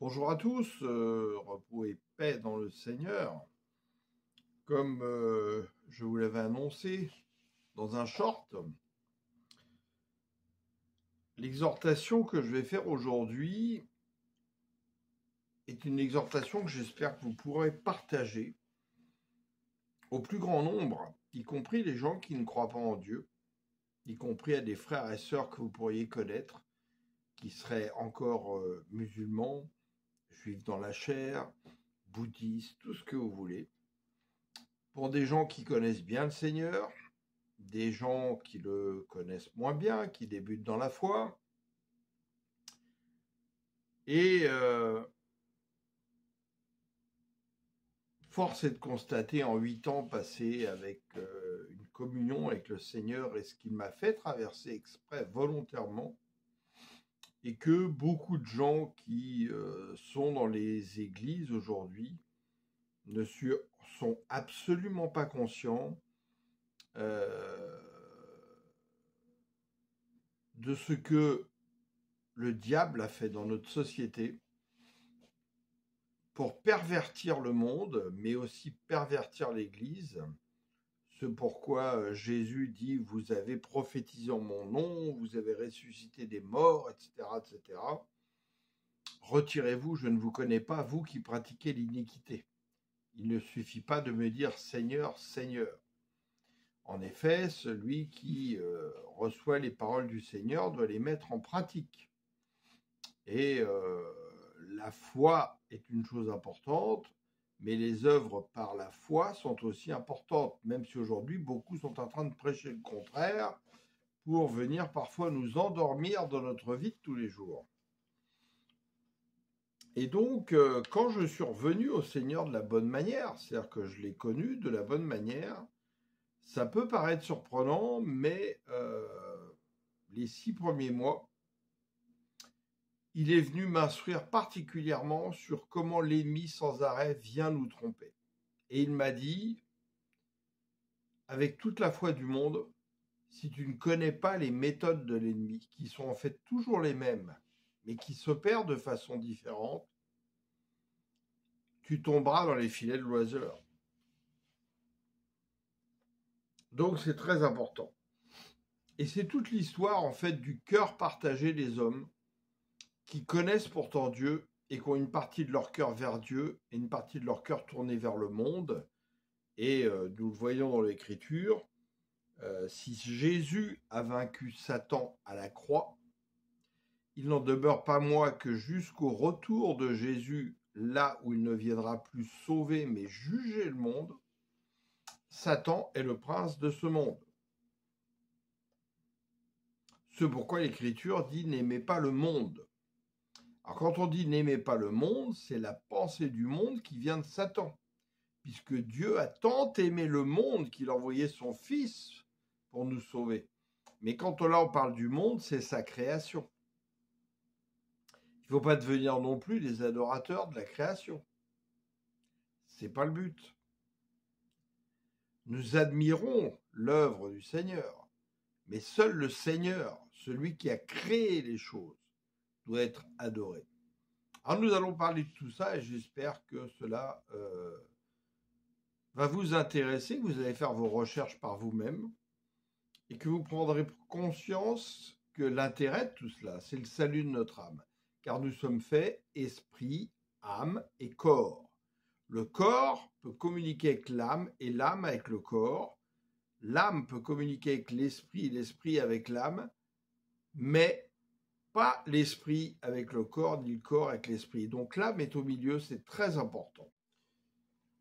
Bonjour à tous, repos et paix dans le Seigneur. Comme je vous l'avais annoncé dans un short, l'exhortation que je vais faire aujourd'hui est une exhortation que j'espère que vous pourrez partager au plus grand nombre, y compris les gens qui ne croient pas en Dieu, y compris à des frères et sœurs que vous pourriez connaître, qui seraient encore musulmans, juifs dans la chair, bouddhistes, tout ce que vous voulez. Pour des gens qui connaissent bien le Seigneur, des gens qui le connaissent moins bien, qui débutent dans la foi. Et force est de constater en 8 ans passés avec une communion avec le Seigneur et ce qu'il m'a fait traverser exprès volontairement, et que beaucoup de gens qui sont dans les églises aujourd'hui ne sont absolument pas conscients de ce que le diable a fait dans notre société pour pervertir le monde, mais aussi pervertir l'Église. Ce pourquoi Jésus dit « Vous avez prophétisé en mon nom, vous avez ressuscité des morts, etc. etc. Retirez-vous, je ne vous connais pas, vous qui pratiquez l'iniquité. Il ne suffit pas de me dire « Seigneur, Seigneur ». En effet, celui qui reçoit les paroles du Seigneur doit les mettre en pratique. Et la foi est une chose importante, mais les œuvres par la foi sont aussi importantes, même si aujourd'hui beaucoup sont en train de prêcher le contraire pour venir parfois nous endormir dans notre vie de tous les jours. Et donc, quand je suis revenu au Seigneur de la bonne manière, c'est-à-dire que je l'ai connu de la bonne manière, ça peut paraître surprenant, mais les 6 premiers mois, il est venu m'instruire particulièrement sur comment l'ennemi sans arrêt vient nous tromper. Et il m'a dit, avec toute la foi du monde, si tu ne connais pas les méthodes de l'ennemi, qui sont en fait toujours les mêmes, mais qui s'opèrent de façon différente, tu tomberas dans les filets de l'oiseur. Donc c'est très important. Et c'est toute l'histoire en fait du cœur partagé des hommes qui connaissent pourtant Dieu et qui ont une partie de leur cœur vers Dieu et une partie de leur cœur tournée vers le monde. Et nous le voyons dans l'Écriture, si Jésus a vaincu Satan à la croix, il n'en demeure pas moins que jusqu'au retour de Jésus, là où il ne viendra plus sauver mais juger le monde, Satan est le prince de ce monde. C'est pourquoi l'Écriture dit « n'aimez pas le monde ». Alors quand on dit « n'aimez pas le monde », c'est la pensée du monde qui vient de Satan, puisque Dieu a tant aimé le monde qu'il a envoyé son Fils pour nous sauver. Mais quand on parle du monde, c'est sa création. Il ne faut pas devenir non plus les adorateurs de la création. Ce n'est pas le but. Nous admirons l'œuvre du Seigneur, mais seul le Seigneur, celui qui a créé les choses, doit être adoré. Alors nous allons parler de tout ça et j'espère que cela va vous intéresser, que vous allez faire vos recherches par vous-même et que vous prendrez conscience que l'intérêt de tout cela, c'est le salut de notre âme, car nous sommes faits esprit, âme et corps. Le corps peut communiquer avec l'âme et l'âme avec le corps. L'âme peut communiquer avec l'esprit et l'esprit avec l'âme, mais pas l'esprit avec le corps, ni le corps avec l'esprit. Donc l'âme est au milieu, c'est très important.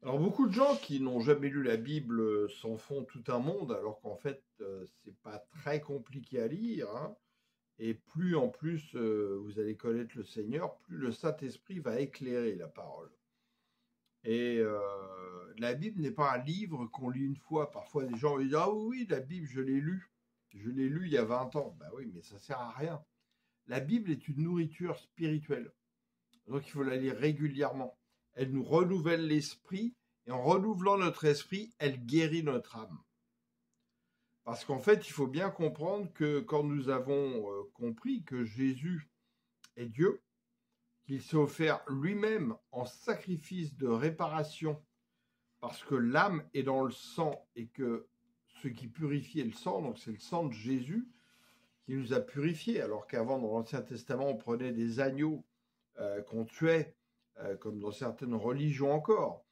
Alors beaucoup de gens qui n'ont jamais lu la Bible s'en font tout un monde, alors qu'en fait, c'est pas très compliqué à lire, hein. Et plus en plus vous allez connaître le Seigneur, plus le Saint-Esprit va éclairer la parole. Et la Bible n'est pas un livre qu'on lit une fois. Parfois, des gens disent « Ah oui, la Bible, je l'ai lue. Je l'ai lue il y a 20 ans. » Ben oui, mais ça ne sert à rien. La Bible est une nourriture spirituelle. Donc, il faut la lire régulièrement. Elle nous renouvelle l'esprit. Et en renouvelant notre esprit, elle guérit notre âme. Parce qu'en fait, il faut bien comprendre que quand nous avons compris que Jésus est Dieu, qu'il s'est offert lui-même en sacrifice de réparation, parce que l'âme est dans le sang et que ce qui purifie est le sang, donc c'est le sang de Jésus qui nous a purifiés, alors qu'avant, dans l'Ancien Testament, on prenait des agneaux qu'on tuait, comme dans certaines religions encore,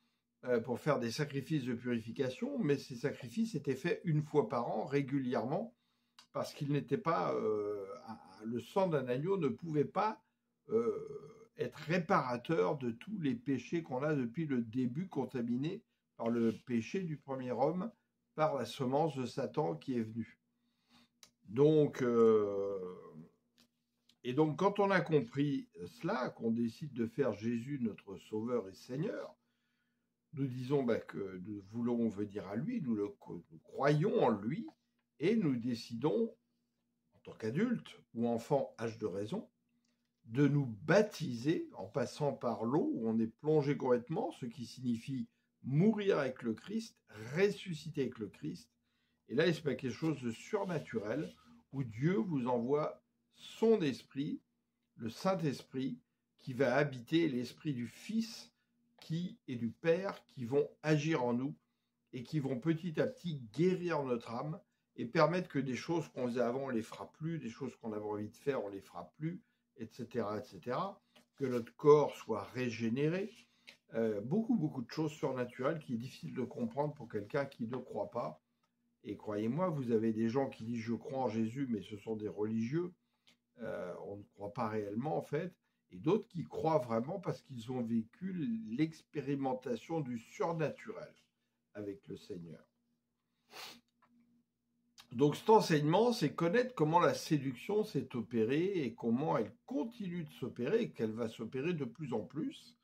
pour faire des sacrifices de purification, mais ces sacrifices étaient faits une fois par an, régulièrement, parce qu'il n'était pas, le sang d'un agneau ne pouvait pas être réparateur de tous les péchés qu'on a depuis le début, contaminés par le péché du premier homme, par la semence de Satan qui est venue. Donc, et donc, quand on a compris cela, qu'on décide de faire Jésus notre Sauveur et Seigneur, nous disons que nous voulons venir à lui, nous croyons en lui, et nous décidons, en tant qu'adultes ou enfants âge de raison, de nous baptiser en passant par l'eau où on est plongé complètement, ce qui signifie mourir avec le Christ, ressusciter avec le Christ. Et là, il se passe quelque chose de surnaturel où Dieu vous envoie son esprit, le Saint-Esprit, qui va habiter l'esprit du Fils et du Père, qui vont agir en nous et qui vont petit à petit guérir notre âme et permettre que des choses qu'on faisait avant, on ne les fera plus, des choses qu'on avait envie de faire, on ne les fera plus, etc., etc., que notre corps soit régénéré. Beaucoup de choses surnaturelles qui est difficile de comprendre pour quelqu'un qui ne croit pas. Et croyez-moi, vous avez des gens qui disent « je crois en Jésus », mais ce sont des religieux. On ne croit pas réellement, en fait. Et d'autres qui croient vraiment parce qu'ils ont vécu l'expérimentation du surnaturel avec le Seigneur. Donc cet enseignement, c'est connaître comment la séduction s'est opérée et comment elle continue de s'opérer et qu'elle va s'opérer de plus en plus.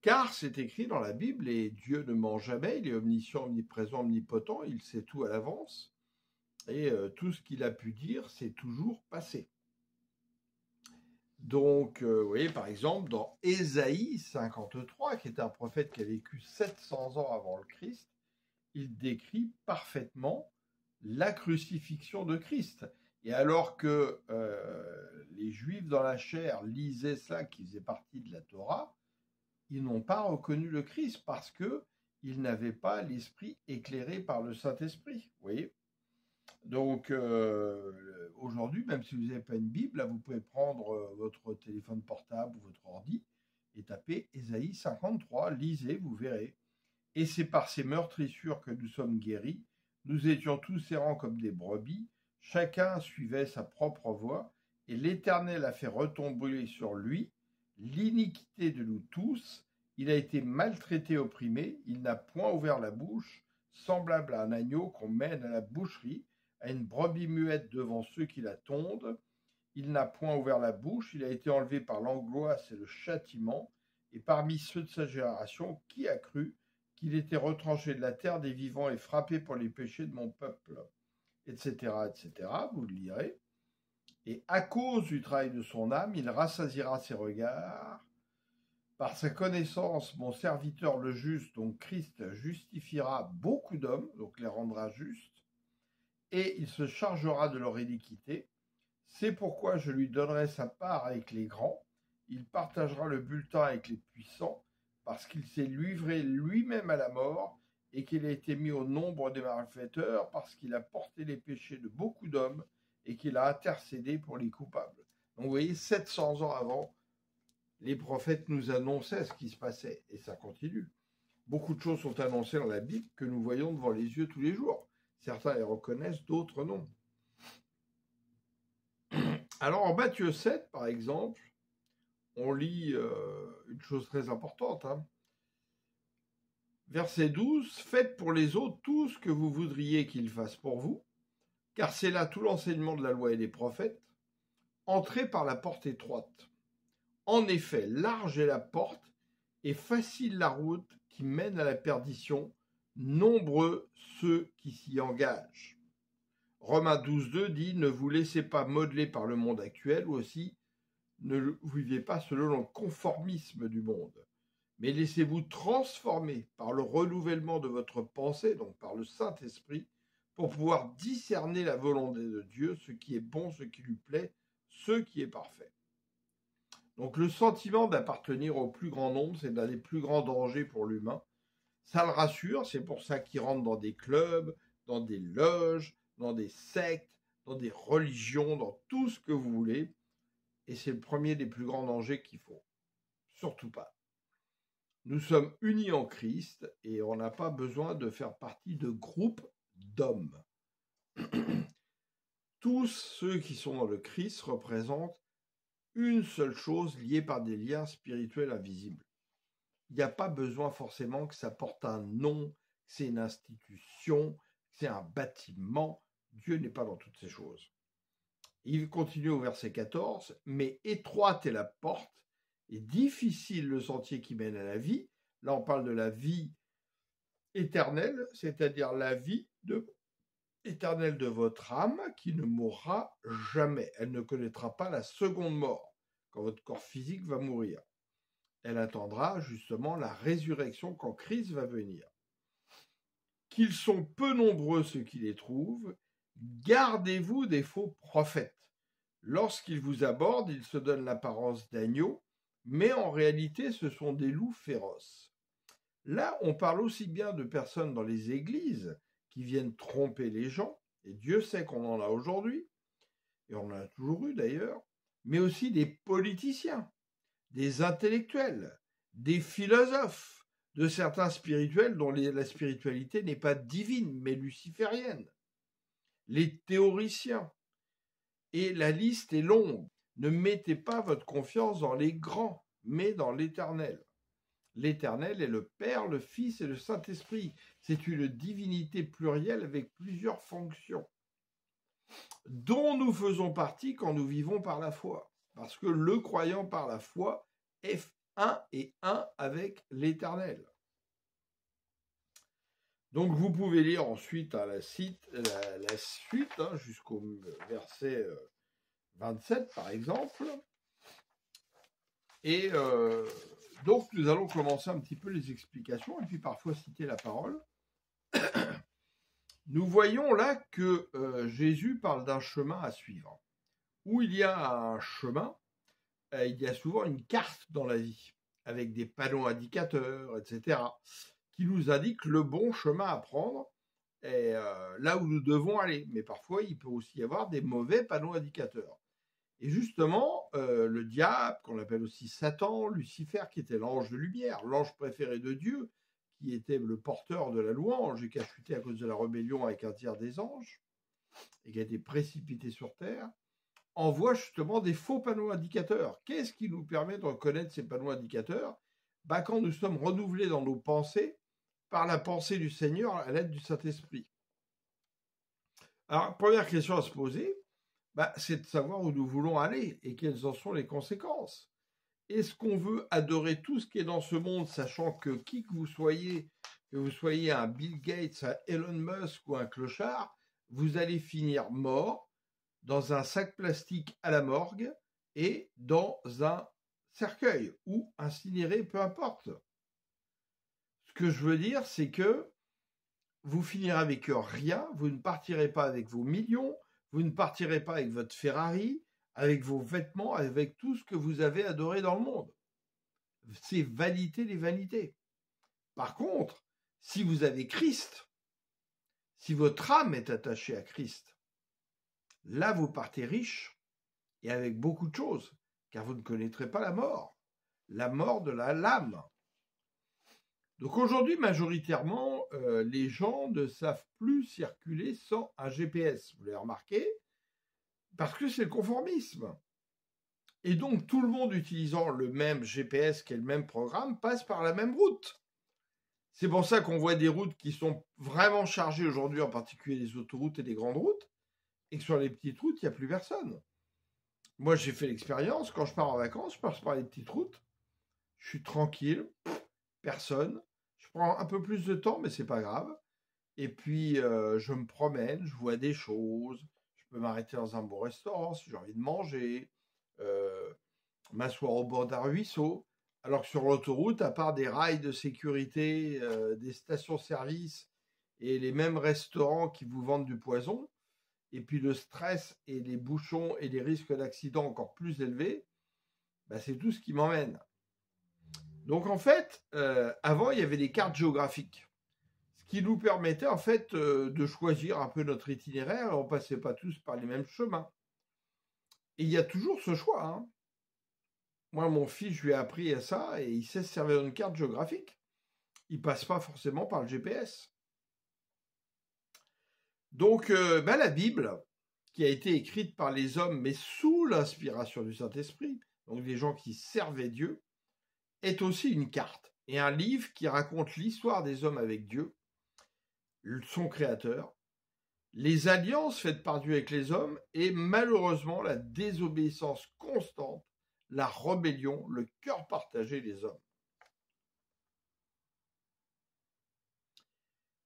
Car c'est écrit dans la Bible, et Dieu ne ment jamais, il est omniscient, omniprésent, omnipotent, il sait tout à l'avance, et tout ce qu'il a pu dire, c'est toujours passé. Donc, vous voyez, par exemple, dans Ésaïe 53, qui est un prophète qui a vécu 700 ans avant le Christ, il décrit parfaitement la crucifixion de Christ. Et alors que les Juifs dans la chair lisaient ça, qui faisait partie de la Torah, ils n'ont pas reconnu le Christ parce qu'ils n'avaient pas l'esprit éclairé par le Saint-Esprit. Vous voyez ? Donc, aujourd'hui, même si vous n'avez pas une Bible, là, vous pouvez prendre votre téléphone portable ou votre ordi et taper Ésaïe 53, lisez, vous verrez. Et c'est par ces meurtrissures que nous sommes guéris. Nous étions tous errants comme des brebis, chacun suivait sa propre voie, et l'Éternel a fait retomber sur lui l'iniquité de nous tous. Il a été maltraité, opprimé, il n'a point ouvert la bouche, semblable à un agneau qu'on mène à la boucherie, à une brebis muette devant ceux qui la tondent. Il n'a point ouvert la bouche, il a été enlevé par l'angoisse et le châtiment, et parmi ceux de sa génération, qui a cru qu'il était retranché de la terre des vivants et frappé pour les péchés de mon peuple, etc., etc., vous le lirez. Et à cause du travail de son âme, il rassasiera ses regards. Par sa connaissance, mon serviteur le juste, donc Christ, justifiera beaucoup d'hommes, donc les rendra justes, et il se chargera de leur iniquité. C'est pourquoi je lui donnerai sa part avec les grands, il partagera le bulletin avec les puissants, parce qu'il s'est livré lui-même à la mort, et qu'il a été mis au nombre des malfaiteurs, parce qu'il a porté les péchés de beaucoup d'hommes, et qu'il a intercédé pour les coupables. Donc vous voyez, 700 ans avant, les prophètes nous annonçaient ce qui se passait, et ça continue. Beaucoup de choses sont annoncées dans la Bible que nous voyons devant les yeux tous les jours. Certains les reconnaissent, d'autres non. Alors en Matthieu 7, par exemple, on lit une chose très importante. Verset 12, « Faites pour les autres tout ce que vous voudriez qu'ils fassent pour vous, car c'est là tout l'enseignement de la loi et des prophètes. Entrez par la porte étroite. En effet, large est la porte et facile la route qui mène à la perdition. Nombreux ceux qui s'y engagent. » Romains 12,2 dit « Ne vous laissez pas modeler par le monde actuel, ou aussi ne vivez pas selon le conformisme du monde, mais laissez-vous transformer par le renouvellement de votre pensée, donc par le Saint-Esprit, pour pouvoir discerner la volonté de Dieu, ce qui est bon, ce qui lui plaît, ce qui est parfait. » Donc le sentiment d'appartenir au plus grand nombre, c'est l'un des plus grands dangers pour l'humain. Ça le rassure, c'est pour ça qu'il rentre dans des clubs, dans des loges, dans des sectes, dans des religions, dans tout ce que vous voulez. Et c'est le premier des plus grands dangers qu'il faut. Surtout pas. Nous sommes unis en Christ et on n'a pas besoin de faire partie de groupes d'hommes. Tous ceux qui sont dans le Christ représentent une seule chose liée par des liens spirituels invisibles. Il n'y a pas besoin forcément que ça porte un nom, que c'est une institution, que c'est un bâtiment. Dieu n'est pas dans toutes ces choses. Il continue au verset 14, « Mais étroite est la porte, et difficile le sentier qui mène à la vie. » Là, on parle de la vie éternelle, c'est-à-dire la vie éternelle de votre âme qui ne mourra jamais. Elle ne connaîtra pas la seconde mort, quand votre corps physique va mourir. Elle attendra justement la résurrection quand Christ va venir. Qu'ils sont peu nombreux ceux qui les trouvent, gardez-vous des faux prophètes. Lorsqu'ils vous abordent, ils se donnent l'apparence d'agneaux, mais en réalité ce sont des loups féroces. Là, on parle aussi bien de personnes dans les églises qui viennent tromper les gens, et Dieu sait qu'on en a aujourd'hui, et on en a toujours eu d'ailleurs, mais aussi des politiciens, des intellectuels, des philosophes, de certains spirituels dont la spiritualité n'est pas divine, mais luciférienne, les théoriciens. Et la liste est longue. Ne mettez pas votre confiance dans les grands, mais dans l'Éternel. L'Éternel est le Père, le Fils et le Saint-Esprit. C'est une divinité plurielle avec plusieurs fonctions, dont nous faisons partie quand nous vivons par la foi. Parce que le croyant par la foi est un et un avec l'Éternel. Donc vous pouvez lire ensuite la suite jusqu'au verset 27 par exemple. Et donc nous allons commencer un petit peu les explications et puis parfois citer la parole. Nous voyons là que Jésus parle d'un chemin à suivre. Où il y a un chemin, il y a souvent une carte dans la vie, avec des panneaux indicateurs, etc., qui nous indiquent le bon chemin à prendre, et là où nous devons aller. Mais parfois, il peut aussi y avoir des mauvais panneaux indicateurs. Et justement, le diable, qu'on appelle aussi Satan, Lucifer, qui était l'ange de lumière, l'ange préféré de Dieu, qui était le porteur de la louange et qui a chuté à cause de la rébellion avec un tiers des anges, et qui a été précipité sur terre, envoie justement des faux panneaux indicateurs. Qu'est-ce qui nous permet de reconnaître ces panneaux indicateurs ? Quand nous sommes renouvelés dans nos pensées par la pensée du Seigneur à l'aide du Saint-Esprit. Alors, première question à se poser, c'est de savoir où nous voulons aller et quelles en sont les conséquences. Est-ce qu'on veut adorer tout ce qui est dans ce monde, sachant que qui que vous soyez un Bill Gates, un Elon Musk ou un clochard, vous allez finir mort dans un sac plastique à la morgue et dans un cercueil ou incinéré, peu importe. Ce que je veux dire, c'est que vous finirez avec rien, vous ne partirez pas avec vos millions, vous ne partirez pas avec votre Ferrari, avec vos vêtements, avec tout ce que vous avez adoré dans le monde. C'est vanité les vanités. Par contre, si vous avez Christ, si votre âme est attachée à Christ, là vous partez riche et avec beaucoup de choses, car vous ne connaîtrez pas la mort de l'âme. Donc aujourd'hui, majoritairement, les gens ne savent plus circuler sans un GPS, vous l'avez remarqué, parce que c'est le conformisme. Et donc tout le monde utilisant le même GPS qui est le même programme passe par la même route. C'est pour ça qu'on voit des routes qui sont vraiment chargées aujourd'hui, en particulier les autoroutes et les grandes routes, et que sur les petites routes, il n'y a plus personne. Moi, j'ai fait l'expérience, quand je pars en vacances, je passe par les petites routes, je suis tranquille, personne, je prends un peu plus de temps, mais c'est pas grave, et puis je me promène, je vois des choses, je peux m'arrêter dans un bon restaurant si j'ai envie de manger, m'asseoir au bord d'un ruisseau, alors que sur l'autoroute, à part des rails de sécurité, des stations-service et les mêmes restaurants qui vous vendent du poison, et puis le stress et les bouchons et les risques d'accident encore plus élevés, c'est tout ce qui m'emmène. Donc en fait, avant, il y avait des cartes géographiques, ce qui nous permettait en fait de choisir un peu notre itinéraire. On ne passait pas tous par les mêmes chemins. Et il y a toujours ce choix. Hein. Moi, mon fils, je lui ai appris à ça et il sait se servir d'une carte géographique. Il ne passe pas forcément par le GPS. Donc, la Bible, qui a été écrite par les hommes, mais sous l'inspiration du Saint-Esprit, donc des gens qui servaient Dieu, est aussi une carte et un livre qui raconte l'histoire des hommes avec Dieu, son créateur, les alliances faites par Dieu avec les hommes et malheureusement la désobéissance constante, la rébellion, le cœur partagé des hommes.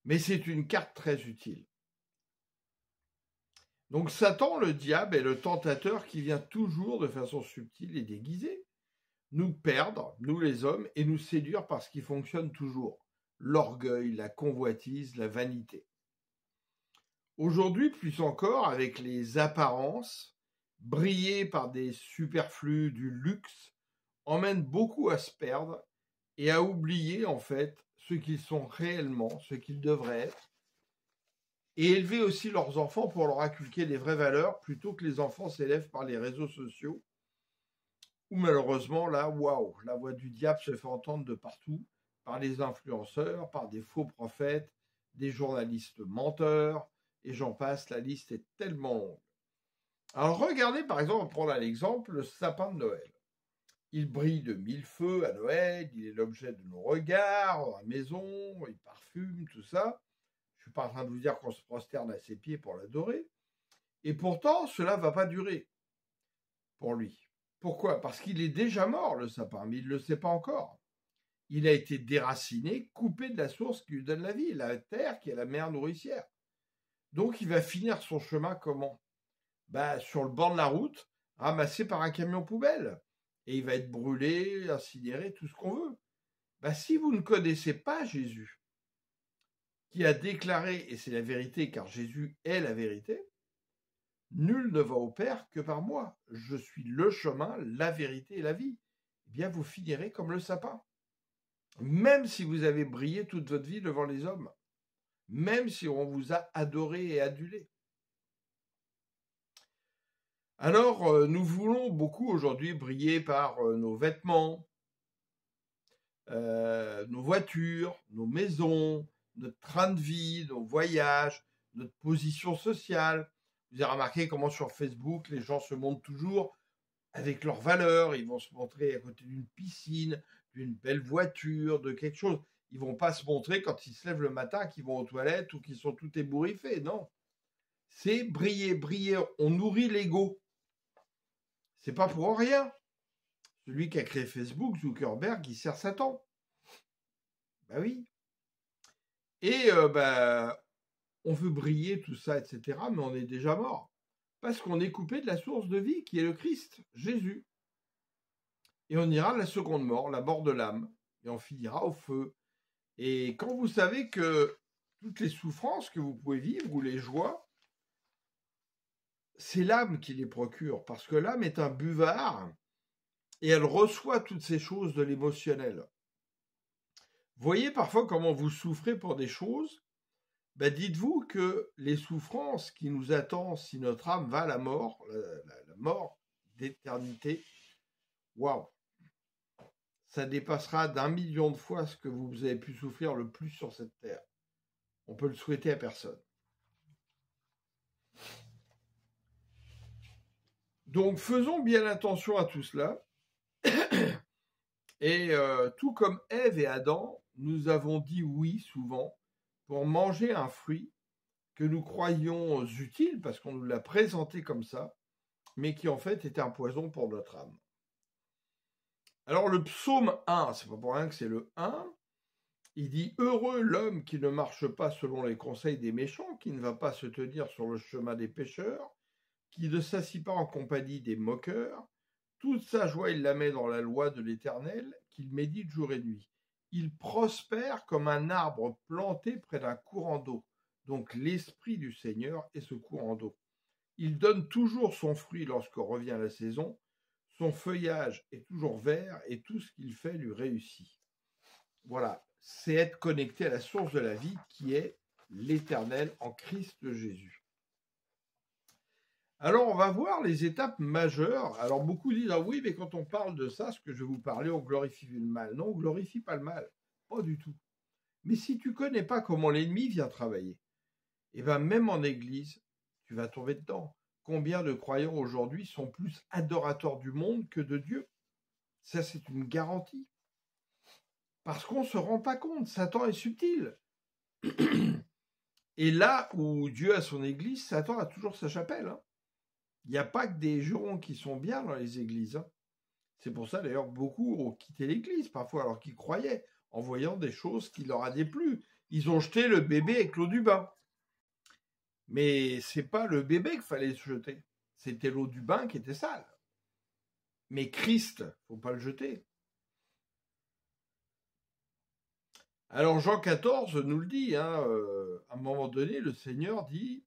Mais c'est une carte très utile. Donc Satan, le diable, est le tentateur qui vient toujours de façon subtile et déguisée nous perdre, nous les hommes, et nous séduire par ce qui fonctionne toujours. L'orgueil, la convoitise, la vanité. Aujourd'hui, plus encore, avec les apparences, briller par des superflus, du luxe, emmène beaucoup à se perdre et à oublier en fait ce qu'ils sont réellement, ce qu'ils devraient être, et élever aussi leurs enfants pour leur inculquer des vraies valeurs plutôt que les enfants s'élèvent par les réseaux sociaux où malheureusement, là, waouh, la voix du diable se fait entendre de partout, par les influenceurs, par des faux prophètes, des journalistes menteurs, et j'en passe, la liste est tellement longue. Alors regardez par exemple, on prend l'exemple, le sapin de Noël. Il brille de mille feux à Noël, il est l'objet de nos regards, dans la maison, il parfume, tout ça. Je ne suis pas en train de vous dire qu'on se prosterne à ses pieds pour l'adorer. Et pourtant, cela ne va pas durer pour lui. Pourquoi? Parce qu'il est déjà mort, le sapin, mais il ne le sait pas encore. Il a été déraciné, coupé de la source qui lui donne la vie, la terre qui est la mère nourricière. Donc il va finir son chemin comment? Sur le bord de la route, ramassé par un camion poubelle. Et il va être brûlé, incinéré, tout ce qu'on veut. Si vous ne connaissez pas Jésus, qui a déclaré, et c'est la vérité, car Jésus est la vérité, nul ne va au Père que par moi. Je suis le chemin, la vérité et la vie. Eh bien, vous finirez comme le sapin. Même si vous avez brillé toute votre vie devant les hommes. Même si on vous a adoré et adulé. Alors, nous voulons beaucoup aujourd'hui briller par nos vêtements, nos voitures, nos maisons, notre train de vie, nos voyages, notre position sociale. Vous avez remarqué comment sur Facebook, les gens se montrent toujours avec leurs valeurs. Ils vont se montrer à côté d'une piscine, d'une belle voiture, de quelque chose. Ils ne vont pas se montrer quand ils se lèvent le matin, qu'ils vont aux toilettes ou qu'ils sont tout ébouriffés. Non. C'est briller, briller. On nourrit l'ego. C'est pas pour rien. Celui qui a créé Facebook, Zuckerberg, il sert Satan. Oui. Et on veut briller, tout ça, etc., mais on est déjà mort. Parce qu'on est coupé de la source de vie qui est le Christ, Jésus. Et on ira à la seconde mort, la mort de l'âme, et on finira au feu. Et quand vous savez que toutes les souffrances que vous pouvez vivre, ou les joies, c'est l'âme qui les procure, parce que l'âme est un buvard, et elle reçoit toutes ces choses de l'émotionnel. Voyez parfois comment vous souffrez pour des choses. Dites-vous que les souffrances qui nous attendent si notre âme va à la mort, la mort d'éternité, waouh, ça dépassera d'1 million de fois ce que vous avez pu souffrir le plus sur cette terre. On peut le souhaiter à personne. Donc faisons bien attention à tout cela. Et tout comme Ève et Adam, nous avons dit oui souvent pour manger un fruit que nous croyions utile parce qu'on nous l'a présenté comme ça, mais qui en fait était un poison pour notre âme. Alors le psaume 1, c'est pas pour rien que c'est le 1, il dit « Heureux l'homme qui ne marche pas selon les conseils des méchants, qui ne va pas se tenir sur le chemin des pécheurs, qui ne s'assit pas en compagnie des moqueurs. Toute sa joie, il la met dans la loi de l'Éternel, qu'il médite jour et nuit. Il prospère comme un arbre planté près d'un courant d'eau. Donc l'esprit du Seigneur est ce courant d'eau. Il donne toujours son fruit lorsque revient la saison. Son feuillage est toujours vert et tout ce qu'il fait lui réussit. Voilà, c'est être connecté à la source de la vie qui est l'Éternel en Christ Jésus. Alors, on va voir les étapes majeures. Alors, beaucoup disent, ah oui, mais quand on parle de ça, ce que je vais vous parler, on glorifie le mal. Non, on glorifie pas le mal, pas du tout. Mais si tu connais pas comment l'ennemi vient travailler, et bien même en église, tu vas tomber dedans. Combien de croyants aujourd'hui sont plus adorateurs du monde que de Dieu? Ça, c'est une garantie. Parce qu'on ne se rend pas compte, Satan est subtil. Et là où Dieu a son église, Satan a toujours sa chapelle. Hein. Il n'y a pas que des jurons qui sont bien dans les églises. Hein. C'est pour ça d'ailleurs beaucoup ont quitté l'église parfois alors qu'ils croyaient en voyant des choses qui leur a déplu. Ils ont jeté le bébé avec l'eau du bain. Mais c'est pas le bébé qu'il fallait se jeter. C'était l'eau du bain qui était sale. Mais Christ, faut pas le jeter. Alors Jean 14 nous le dit, hein, à un moment donné, le Seigneur dit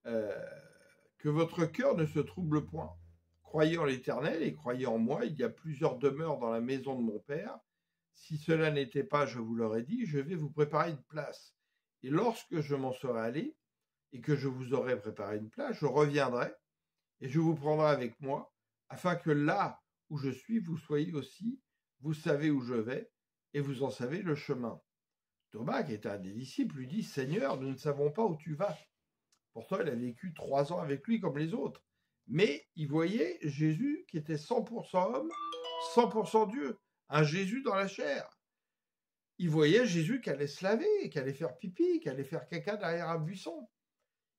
que votre cœur ne se trouble point. Croyez en l'Éternel et croyez en moi. Il y a plusieurs demeures dans la maison de mon Père. Si cela n'était pas, je vous l'aurais dit, je vais vous préparer une place. Et lorsque je m'en serai allé et que je vous aurai préparé une place, je reviendrai et je vous prendrai avec moi, afin que là où je suis, vous soyez aussi. Vous savez où je vais et vous en savez le chemin. Thomas, qui était un des disciples, lui dit, Seigneur, nous ne savons pas où tu vas. Pourtant, il a vécu 3 ans avec lui comme les autres. Mais il voyait Jésus qui était 100% homme, 100% Dieu. Un Jésus dans la chair. Il voyait Jésus qui allait se laver, qui allait faire pipi, qui allait faire caca derrière un buisson.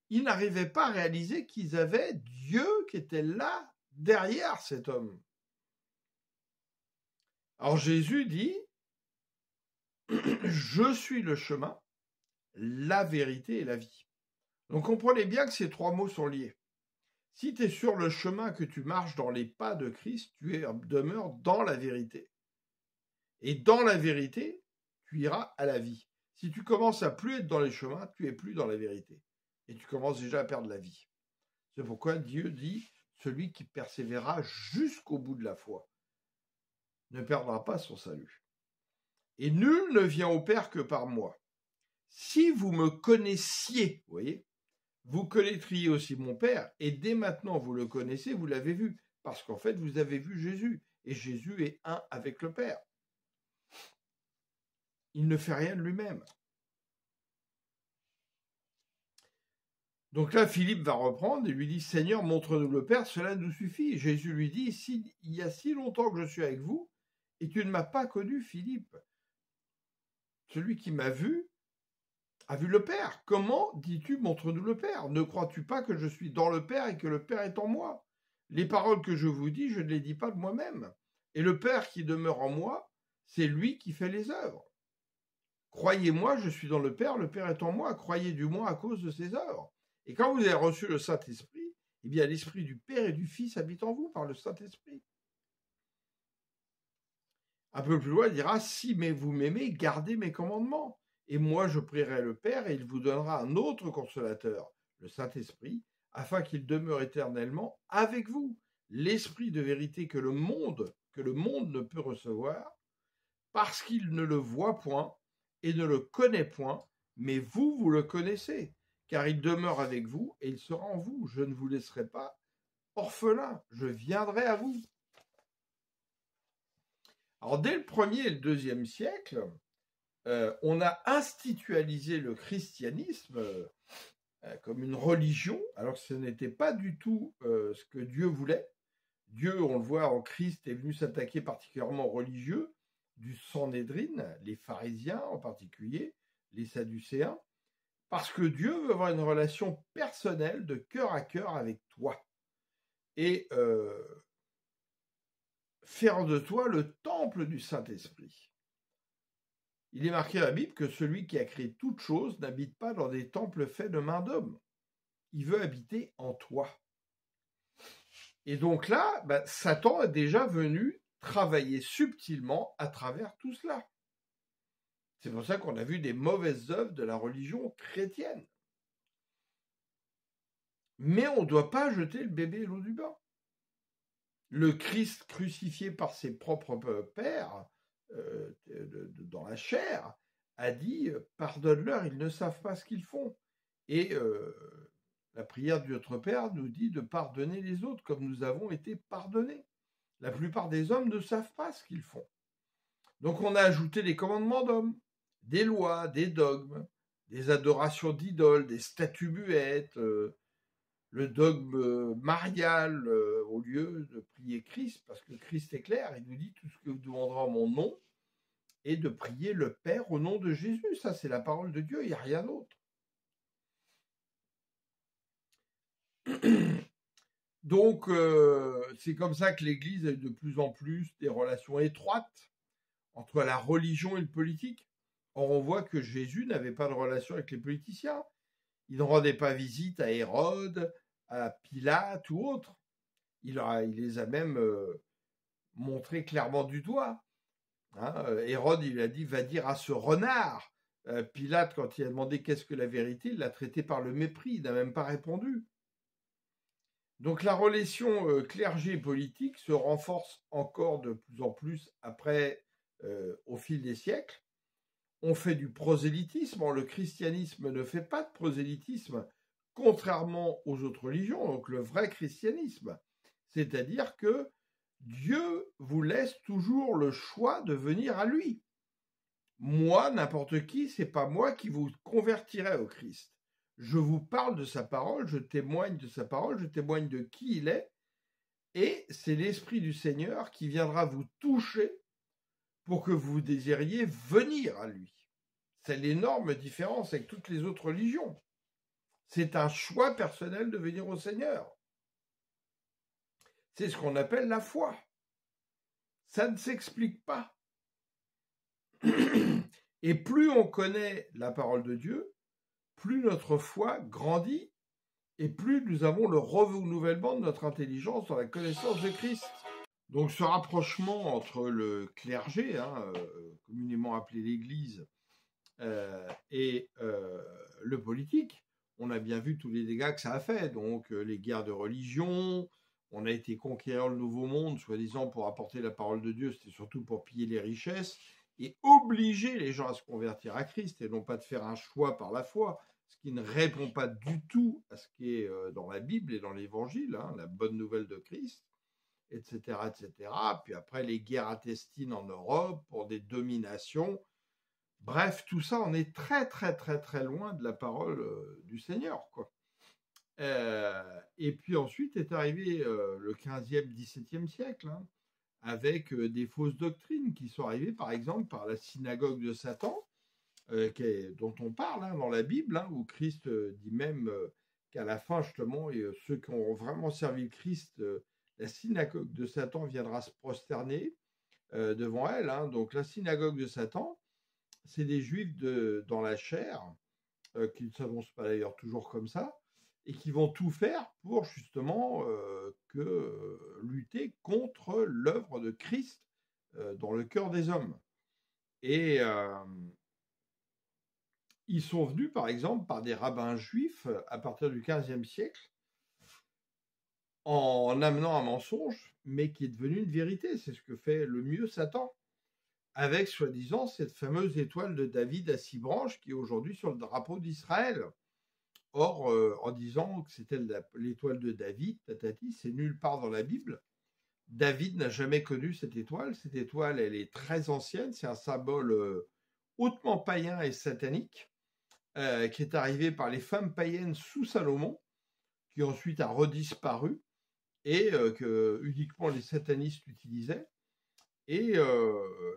Il n'arrivait pas à réaliser qu'ils avaient Dieu qui était là, derrière cet homme. Alors Jésus dit, je suis le chemin, la vérité et la vie. Donc comprenez bien que ces 3 mots sont liés. Si tu es sur le chemin, que tu marches dans les pas de Christ, tu demeures dans la vérité. Et dans la vérité, tu iras à la vie. Si tu commences à plus être dans les chemins, tu es plus dans la vérité. Et tu commences déjà à perdre la vie. C'est pourquoi Dieu dit, celui qui persévérera jusqu'au bout de la foi ne perdra pas son salut. Et nul ne vient au Père que par moi. Si vous me connaissiez, vous voyez, vous connaîtriez aussi mon Père, et dès maintenant vous le connaissez, vous l'avez vu, parce qu'en fait vous avez vu Jésus, et Jésus est un avec le Père. Il ne fait rien de lui-même. Donc là, Philippe va reprendre et lui dit, Seigneur, montre-nous le Père, cela nous suffit. Et Jésus lui dit, il y a si longtemps que je suis avec vous, et tu ne m'as pas connu, Philippe. Celui qui m'a vu a vu le Père. Comment dis-tu, montre-nous le Père? Ne crois-tu pas que je suis dans le Père et que le Père est en moi? Les paroles que je vous dis, je ne les dis pas de moi-même. Et le Père qui demeure en moi, c'est lui qui fait les œuvres. Croyez-moi, je suis dans le Père est en moi. Croyez du moins à cause de ses œuvres. Et quand vous avez reçu le Saint-Esprit, eh bien l'Esprit du Père et du Fils habite en vous par le Saint-Esprit. Un peu plus loin, il dira, si vous m'aimez, gardez mes commandements. Et moi, je prierai le Père et il vous donnera un autre consolateur, le Saint-Esprit, afin qu'il demeure éternellement avec vous. L'Esprit de vérité que le monde ne peut recevoir, parce qu'il ne le voit point et ne le connaît point, mais vous le connaissez, car il demeure avec vous et il sera en vous. Je ne vous laisserai pas orphelin, je viendrai à vous. Alors, dès le 1er et le 2e siècle, on a institutionnalisé le christianisme comme une religion, alors que ce n'était pas du tout ce que Dieu voulait. Dieu, on le voit en Christ, est venu s'attaquer particulièrement aux religieux, du Sanhédrin, les pharisiens en particulier, les sadducéens, parce que Dieu veut avoir une relation personnelle de cœur à cœur avec toi. Et faire de toi le temple du Saint-Esprit. Il est marqué dans la Bible que celui qui a créé toutes choses n'habite pas dans des temples faits de main d'homme. Il veut habiter en toi. Et donc là, Satan est déjà venu travailler subtilement à travers tout cela. C'est pour ça qu'on a vu des mauvaises œuvres de la religion chrétienne. Mais on ne doit pas jeter le bébé à l'eau du bain. le Christ crucifié par ses propres pères, dans la chair, a dit « Pardonne-leur, ils ne savent pas ce qu'ils font ». Et la prière du Notre Père nous dit de pardonner les autres comme nous avons été pardonnés. La plupart des hommes ne savent pas ce qu'ils font. Donc on a ajouté des commandements d'hommes, des lois, des dogmes, des adorations d'idoles, des statues muettes, le dogme marial au lieu de prier Christ, parce que Christ est clair, il nous dit tout ce que vous demanderez en mon nom, et de prier le Père au nom de Jésus. Ça, c'est la parole de Dieu, il n'y a rien d'autre. Donc, c'est comme ça que l'Église a eu de plus en plus des relations étroites entre la religion et le politique. Or, on voit que Jésus n'avait pas de relation avec les politiciens. Il ne rendait pas visite à Hérode, à Pilate ou autre. Il les a même montrés clairement du doigt. Hérode, il a dit « va dire à ce renard ». Pilate, quand il a demandé qu'est-ce que la vérité, il l'a traité par le mépris, il n'a même pas répondu. Donc la relation clergé-politique se renforce encore de plus en plus après, au fil des siècles. On fait du prosélytisme. Or, le christianisme ne fait pas de prosélytisme, contrairement aux autres religions, donc le vrai christianisme. C'est-à-dire que Dieu vous laisse toujours le choix de venir à lui. Moi, n'importe qui, c'est pas moi qui vous convertirai au Christ. Je vous parle de sa parole, je témoigne de sa parole, je témoigne de qui il est, et c'est l'Esprit du Seigneur qui viendra vous toucher pour que vous désiriez venir à lui. C'est l'énorme différence avec toutes les autres religions. C'est un choix personnel de venir au Seigneur. C'est ce qu'on appelle la foi. Ça ne s'explique pas. Et plus on connaît la parole de Dieu, plus notre foi grandit et plus nous avons le renouvellement de notre intelligence dans la connaissance de Christ. Donc ce rapprochement entre le clergé, communément appelé l'Église, et le politique, on a bien vu tous les dégâts que ça a fait. Donc les guerres de religion, on a été conquérir le Nouveau Monde, soi-disant pour apporter la parole de Dieu, c'était surtout pour piller les richesses et obliger les gens à se convertir à Christ et non pas de faire un choix par la foi, ce qui ne répond pas du tout à ce qui est dans la Bible et dans l'Évangile, la bonne nouvelle de Christ, etc., etc. Puis après, les guerres intestines en Europe pour des dominations. Bref, tout ça, on est très, très, très, très loin de la parole du Seigneur, quoi. Et puis ensuite est arrivé le 15e, 17e siècle, avec des fausses doctrines qui sont arrivées, par exemple, par la synagogue de Satan, dont on parle dans la Bible, où Christ dit même qu'à la fin, justement, ceux qui ont vraiment servi le Christ, la synagogue de Satan viendra se prosterner devant elle. Donc la synagogue de Satan, c'est des Juifs dans la chair, qui ne s'annoncent pas d'ailleurs toujours comme ça, et qui vont tout faire pour justement lutter contre l'œuvre de Christ dans le cœur des hommes. Et ils sont venus, par exemple, par des rabbins juifs à partir du XVe siècle, en amenant un mensonge, mais qui est devenu une vérité. C'est ce que fait le mieux Satan, avec, soi-disant, cette fameuse étoile de David à 6 branches qui est aujourd'hui sur le drapeau d'Israël. Or, en disant que c'était l'étoile de David, tatati, c'est nulle part dans la Bible. David n'a jamais connu cette étoile. Cette étoile, elle est très ancienne. C'est un symbole hautement païen et satanique qui est arrivé par les femmes païennes sous Salomon, qui ensuite a redisparu et que uniquement les satanistes utilisaient. Et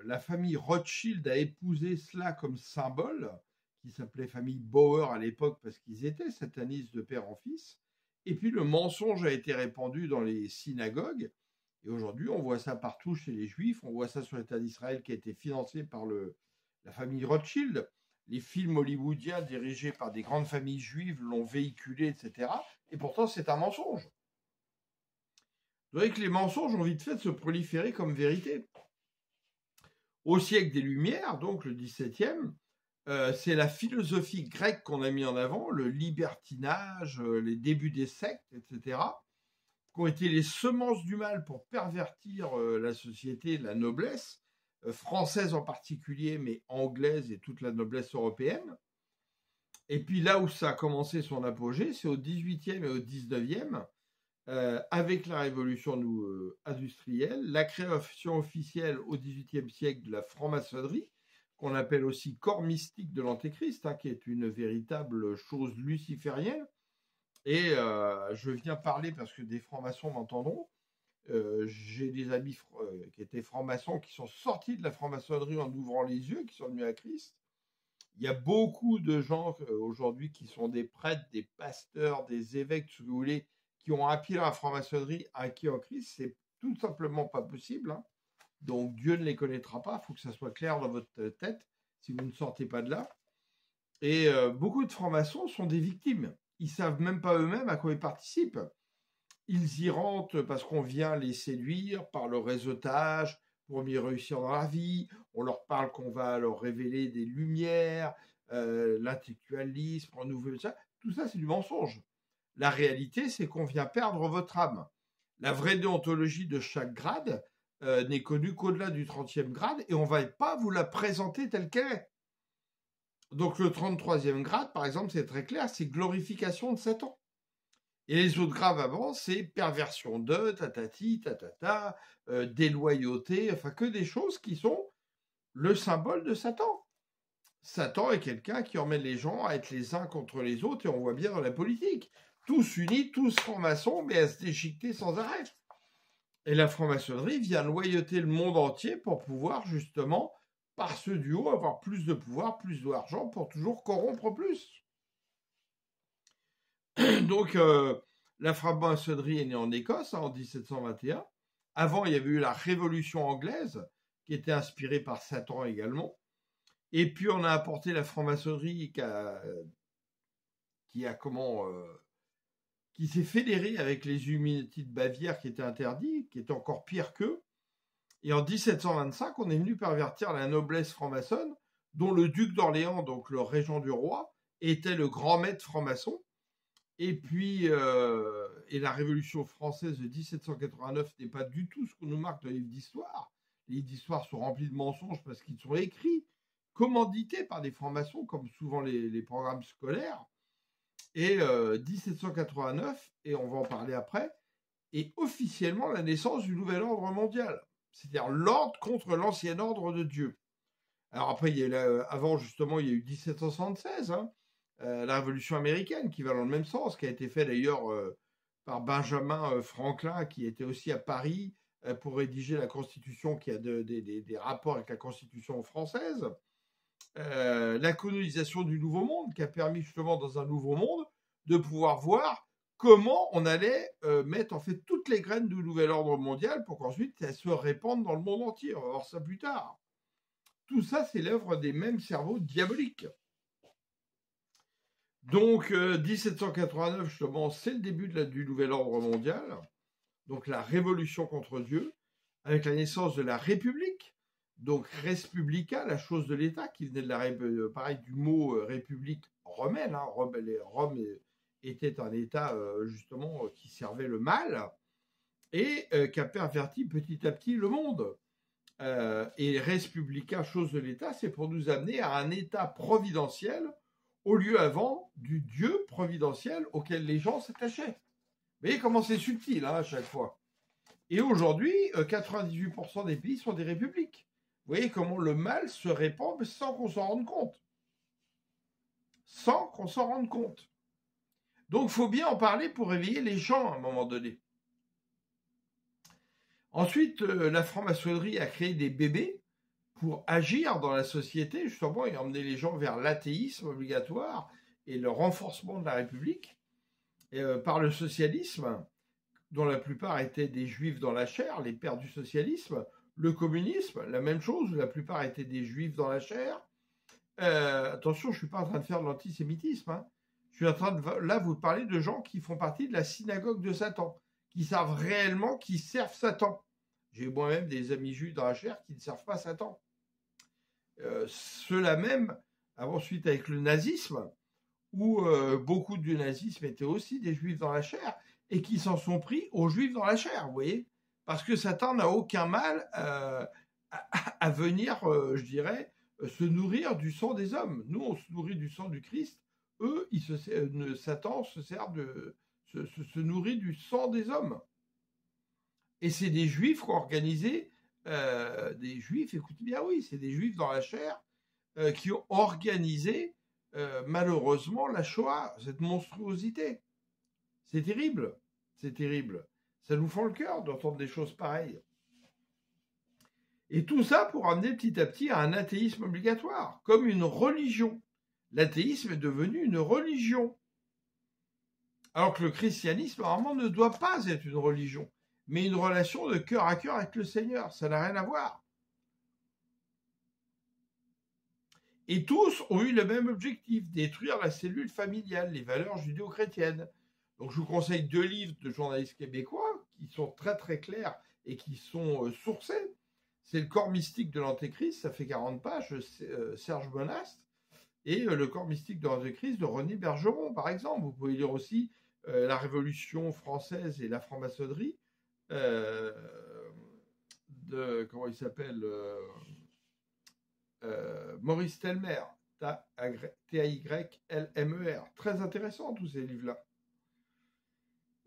la famille Rothschild a épousé cela comme symbole, qui s'appelait famille Bauer à l'époque parce qu'ils étaient satanistes de père en fils. Et puis le mensonge a été répandu dans les synagogues. Et aujourd'hui, on voit ça partout chez les Juifs. On voit ça sur l'État d'Israël qui a été financé par la famille Rothschild. Les films hollywoodiens dirigés par des grandes familles juives l'ont véhiculé, etc. Et pourtant, c'est un mensonge. Vous voyez que les mensonges ont vite fait de se proliférer comme vérité. Au siècle des Lumières, donc le XVIIe, c'est la philosophie grecque qu'on a mis en avant, le libertinage, les débuts des sectes, etc., qui ont été les semences du mal pour pervertir la société, la noblesse, française en particulier, mais anglaise et toute la noblesse européenne. Et puis là où ça a commencé son apogée, c'est au XVIIIe et au XIXe, avec la révolution industrielle, la création officielle au XVIIIe siècle de la franc-maçonnerie, qu'on appelle aussi corps mystique de l'Antéchrist, hein, qui est une véritable chose luciférienne. Et je viens parler parce que des francs-maçons m'entendront. J'ai des amis qui étaient francs-maçons qui sont sortis de la franc-maçonnerie en ouvrant les yeux, qui sont venus à Christ. Il y a beaucoup de gens aujourd'hui qui sont des prêtres, des pasteurs, des évêques, si vous voulez, qui ont appris la franc-maçonnerie acquis en Christ. C'est tout simplement pas possible, hein. Donc Dieu ne les connaîtra pas. Il faut que ça soit clair dans votre tête si vous ne sortez pas de là. Et beaucoup de francs-maçons sont des victimes. Ils savent même pas eux-mêmes à quoi ils participent. Ils y rentrent parce qu'on vient les séduire par le réseautage pour mieux réussir dans la vie. On leur parle qu'on va leur révéler des lumières, l'intellectualisme, renouveler ça. Tout ça, c'est du mensonge. La réalité, c'est qu'on vient perdre votre âme. La vraie déontologie de chaque grade n'est connue qu'au-delà du 30e grade et on ne va pas vous la présenter telle qu'elle est. Donc le 33e grade, par exemple, c'est très clair, c'est glorification de Satan. Et les autres grades avant, c'est perversion de, tatati, tatata, déloyauté, enfin que des choses qui sont le symbole de Satan. Satan est quelqu'un qui emmène les gens à être les uns contre les autres, et on voit bien dans la politique. Tous unis, tous francs-maçons, mais à se déchiqueter sans arrêt. Et la franc-maçonnerie vient loyauter le monde entier pour pouvoir justement, par ce duo, avoir plus de pouvoir, plus d'argent, pour toujours corrompre plus. Donc, la franc-maçonnerie est née en Écosse, hein, en 1721. Avant, il y avait eu la Révolution anglaise, qui était inspirée par Satan également. Et puis, on a apporté la franc-maçonnerie qui s'est fédérée avec les Illuminati de Bavière, qui étaient interdits, qui étaient encore pire qu'eux. Et en 1725, on est venu pervertir la noblesse franc-maçonne, dont le duc d'Orléans, donc le régent du roi, était le grand maître franc-maçon. Et puis, et la Révolution française de 1789 n'est pas du tout ce qu'on nous marque dans les livres d'histoire. Les livres d'histoire sont remplis de mensonges parce qu'ils sont écrits, commandités par des francs-maçons, comme souvent les programmes scolaires. Et 1789, et on va en parler après, est officiellement la naissance du nouvel ordre mondial. C'est-à-dire l'ordre contre l'ancien ordre de Dieu. Alors après, avant justement, il y a eu 1776, hein, la Révolution américaine, qui va dans le même sens, qui a été fait d'ailleurs par Benjamin Franklin, qui était aussi à Paris pour rédiger la Constitution, qui a des rapports avec la Constitution française. La colonisation du Nouveau Monde, qui a permis justement dans un Nouveau Monde de pouvoir voir comment on allait mettre en fait toutes les graines du nouvel ordre mondial pour qu'ensuite elles se répandent dans le monde entier. On va voir ça plus tard. Tout ça, c'est l'œuvre des mêmes cerveaux diaboliques. Donc, 1789, justement, c'est le début du nouvel ordre mondial, donc la révolution contre Dieu, avec la naissance de la République, donc res publica, la chose de l'État, qui venait pareil, du mot république romaine. Hein, Rome était un État, justement, qui servait le mal, et qui a perverti petit à petit le monde. Et res publica, chose de l'État, c'est pour nous amener à un État providentiel, au lieu avant du Dieu providentiel auquel les gens s'attachaient. Vous voyez comment c'est subtil, hein, à chaque fois. Et aujourd'hui, 98% des pays sont des républiques. Vous voyez comment le mal se répand sans qu'on s'en rende compte. Sans qu'on s'en rende compte. Donc, il faut bien en parler pour réveiller les gens à un moment donné. Ensuite, la franc-maçonnerie a créé des bébés pour agir dans la société, justement, et emmener les gens vers l'athéisme obligatoire et le renforcement de la République, par le socialisme, dont la plupart étaient des juifs dans la chair, les pères du socialisme, le communisme, la même chose, la plupart étaient des juifs dans la chair. Attention, je ne suis pas en train de faire de l'antisémitisme, hein. Je suis en train de, là, vous parler de gens qui font partie de la synagogue de Satan, qui savent réellement qu'ils servent Satan. J'ai moi-même des amis juifs dans la chair qui ne servent pas Satan. Cela même, ensuite avec le nazisme, où beaucoup du nazisme étaient aussi des juifs dans la chair, et qui s'en sont pris aux Juifs dans la chair, vous voyez, parce que Satan n'a aucun mal à venir, je dirais, se nourrir du sang des hommes. Nous, on se nourrit du sang du Christ. Eux, Satan se nourrit du sang des hommes. Et c'est des Juifs qui ont organisé, des Juifs, écoutez bien, oui, c'est des Juifs dans la chair qui ont organisé, malheureusement, la Shoah, cette monstruosité. C'est terrible, c'est terrible. Ça nous fend le cœur d'entendre des choses pareilles. Et tout ça pour amener petit à petit à un athéisme obligatoire, comme une religion. L'athéisme est devenu une religion. Alors que le christianisme, normalement, ne doit pas être une religion, mais une relation de cœur à cœur avec le Seigneur. Ça n'a rien à voir. Et tous ont eu le même objectif, détruire la cellule familiale, les valeurs judéo-chrétiennes. Donc je vous conseille 2 livres de journalistes québécois qui sont très très clairs et qui sont sourcés. C'est Le corps mystique de l'Antéchrist, ça fait 40 pages, Serge Monast, et Le corps mystique de l'Antéchrist de René Bergeron, par exemple. Vous pouvez lire aussi La Révolution française et la franc-maçonnerie de, comment il s'appelle, Maurice Telmer, T-A-Y-L-M-E-R. Très intéressant tous ces livres-là.